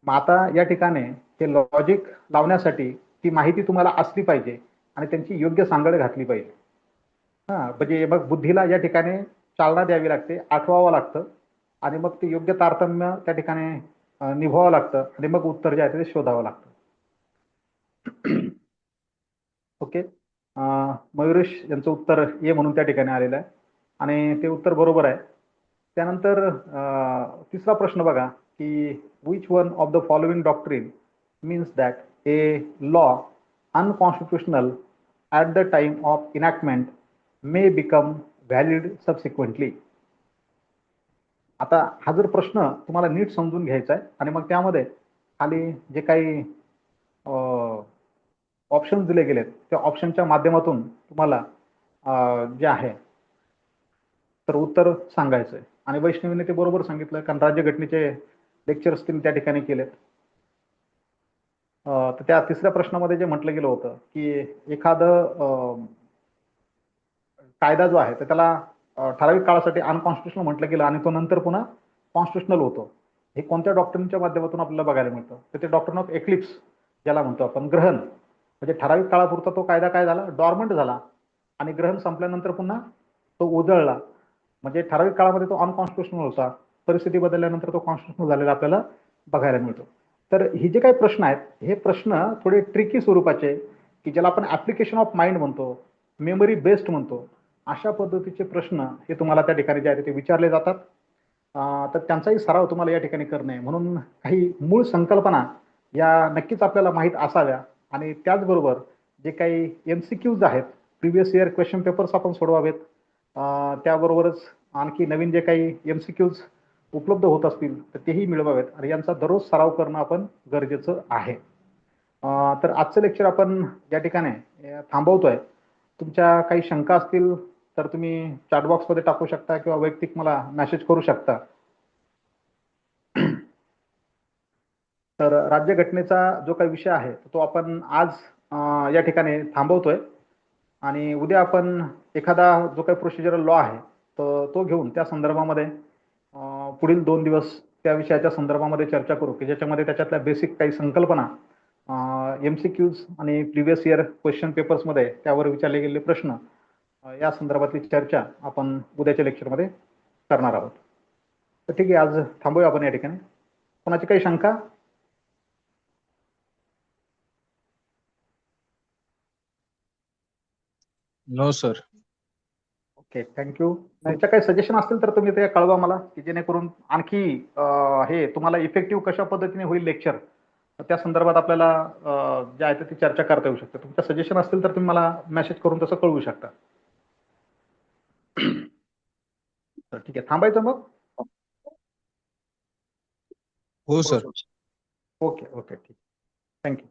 मग आता या ठिकाणी हे लॉजिक लावण्यासाठी ती माहिती तुम्हाला असली पाहिजे, आणि त्यांची योग्य सांगड घातली पाहिजे. म्हणजे मग बुद्धीला या ठिकाणी चालना द्यावी लागते, आठवावं लागतं, आणि मग ते योग्य तारतम्य त्या ठिकाणी निभवावं लागतं, आणि मग उत्तर जे आहे ते शोधावं लागतं. ओके, मयुरेश यांचं उत्तर ए म्हणून त्या ठिकाणी आलेलं आहे, आणि ते उत्तर बरोबर आहे. त्यानंतर तिसरा प्रश्न बघा की which one of the following doctrine means that a law unconstitutional at the time of enactment may become valid subsequently. आता हा जर प्रश्न तुम्हाला नीट समजून घ्यायचा आहे, आणि मग त्यामध्ये खाली जे काही ऑप्शन दिले गेलेत त्या ऑप्शनच्या माध्यमातून तुम्हाला जे आहे तर उत्तर सांगायचं आहे. आणि वैष्णवीने ते बरोबर सांगितलं, कारण राज्यघटनेचे लेक्चर्स त्यांनी त्या ठिकाणी केलेत. तर त्या तिसऱ्या प्रश्नामध्ये जे म्हटलं गेलं होतं की एखादं कायदा जो आहे तर त्याला ठराविक काळासाठी अनकॉन्स्टिट्युशनल म्हटलं गेलं, आणि तो नंतर पुन्हा कॉन्स्टिट्युशनल होतो. हे कोणत्या डॉक्ट्रिनच्या माध्यमातून आपल्याला बघायला मिळतं, तर ते डॉक्ट्रिन ऑफ एक्लिप्स ज्याला म्हणतो आपण, ग्रहण. म्हणजे ठराविक काळापुरता तो कायदा काय झाला, डॉर्मंट झाला, आणि ग्रहण संपल्यानंतर पुन्हा तो उजळला. म्हणजे ठराविक काळामध्ये तो अनकॉन्स्टिट्युशनल होता, परिस्थिती बदलल्यानंतर तो कॉन्स्टिट्युशनल झालेला आपल्याला बघायला मिळतो. तर हे जे काही प्रश्न आहेत हे प्रश्न थोडे ट्रिकी स्वरूपाचे, की ज्याला आपण ऍप्लिकेशन ऑफ माइंड म्हणतो, मेमरी बेस्ड म्हणतो, अशा पद्धतीचे प्रश्न हे तुम्हाला त्या ठिकाणी जे आहे ते विचारले जातात. तर त्यांचाही सराव तुम्हाला या ठिकाणी करणे, म्हणून काही मूळ संकल्पना या नक्कीच आपल्याला माहीत असाव्या, आणि त्याचबरोबर जे काही MCQs आहेत, प्रिव्हियस इयर क्वेश्चन पेपर्स आपण सोडवावेत. त्याबरोबरच आणखी नवीन जे काही MCQs उपलब्ध होत असतील तर तेही मिळवावेत, आणि यांचा दररोज सराव करणं आपण गरजेचं आहे. तर आजचं लेक्चर आपण या ठिकाणी थांबवतोय. तुमच्या काही शंका असतील तर तुम्ही चॅट बॉक्समध्ये टाकू शकता किंवा वैयक्तिक मला मेसेज करू शकता. तर राज्यघटनेचा जो काही विषय आहे तो आपण आज या ठिकाणी थांबवतोय आणि उद्या आपण एखादा जो काही प्रोसिजरल लॉ आहे तो घेऊन त्या संदर्भामध्ये पुढील 2 दिवस त्या विषयाच्या संदर्भामध्ये चर्चा करू की ज्याच्यामध्ये त्याच्यातल्या बेसिक काही संकल्पना, MCQs आणि प्रिव्हियस इयर क्वेश्चन पेपर्समध्ये त्यावर विचारले गेलेले प्रश्न या संदर्भातली चर्चा आपण उद्याच्या लेक्चरमध्ये करणार आहोत. तर ठीक आहे, आज थांबूया आपण या ठिकाणी. कोणाची काही शंका? No sir. Okay, thank you. तुमच्या काही सजेशन असतील तर तुम्ही ते कळवा मला की जेणेकरून आणखी हे तुम्हाला इफेक्टिव्ह कशा पद्धतीने होईल लेक्चर त्या संदर्भात आपल्याला जे आहे ती चर्चा करता येऊ शकते. तुमच्या सजेशन असतील तर तुम्ही मला मेसेज करून तसं कळवू शकता. तर ठीक आहे, थांबायचं मग. हो सर. ओके ओके, ठीक. थँक्यू.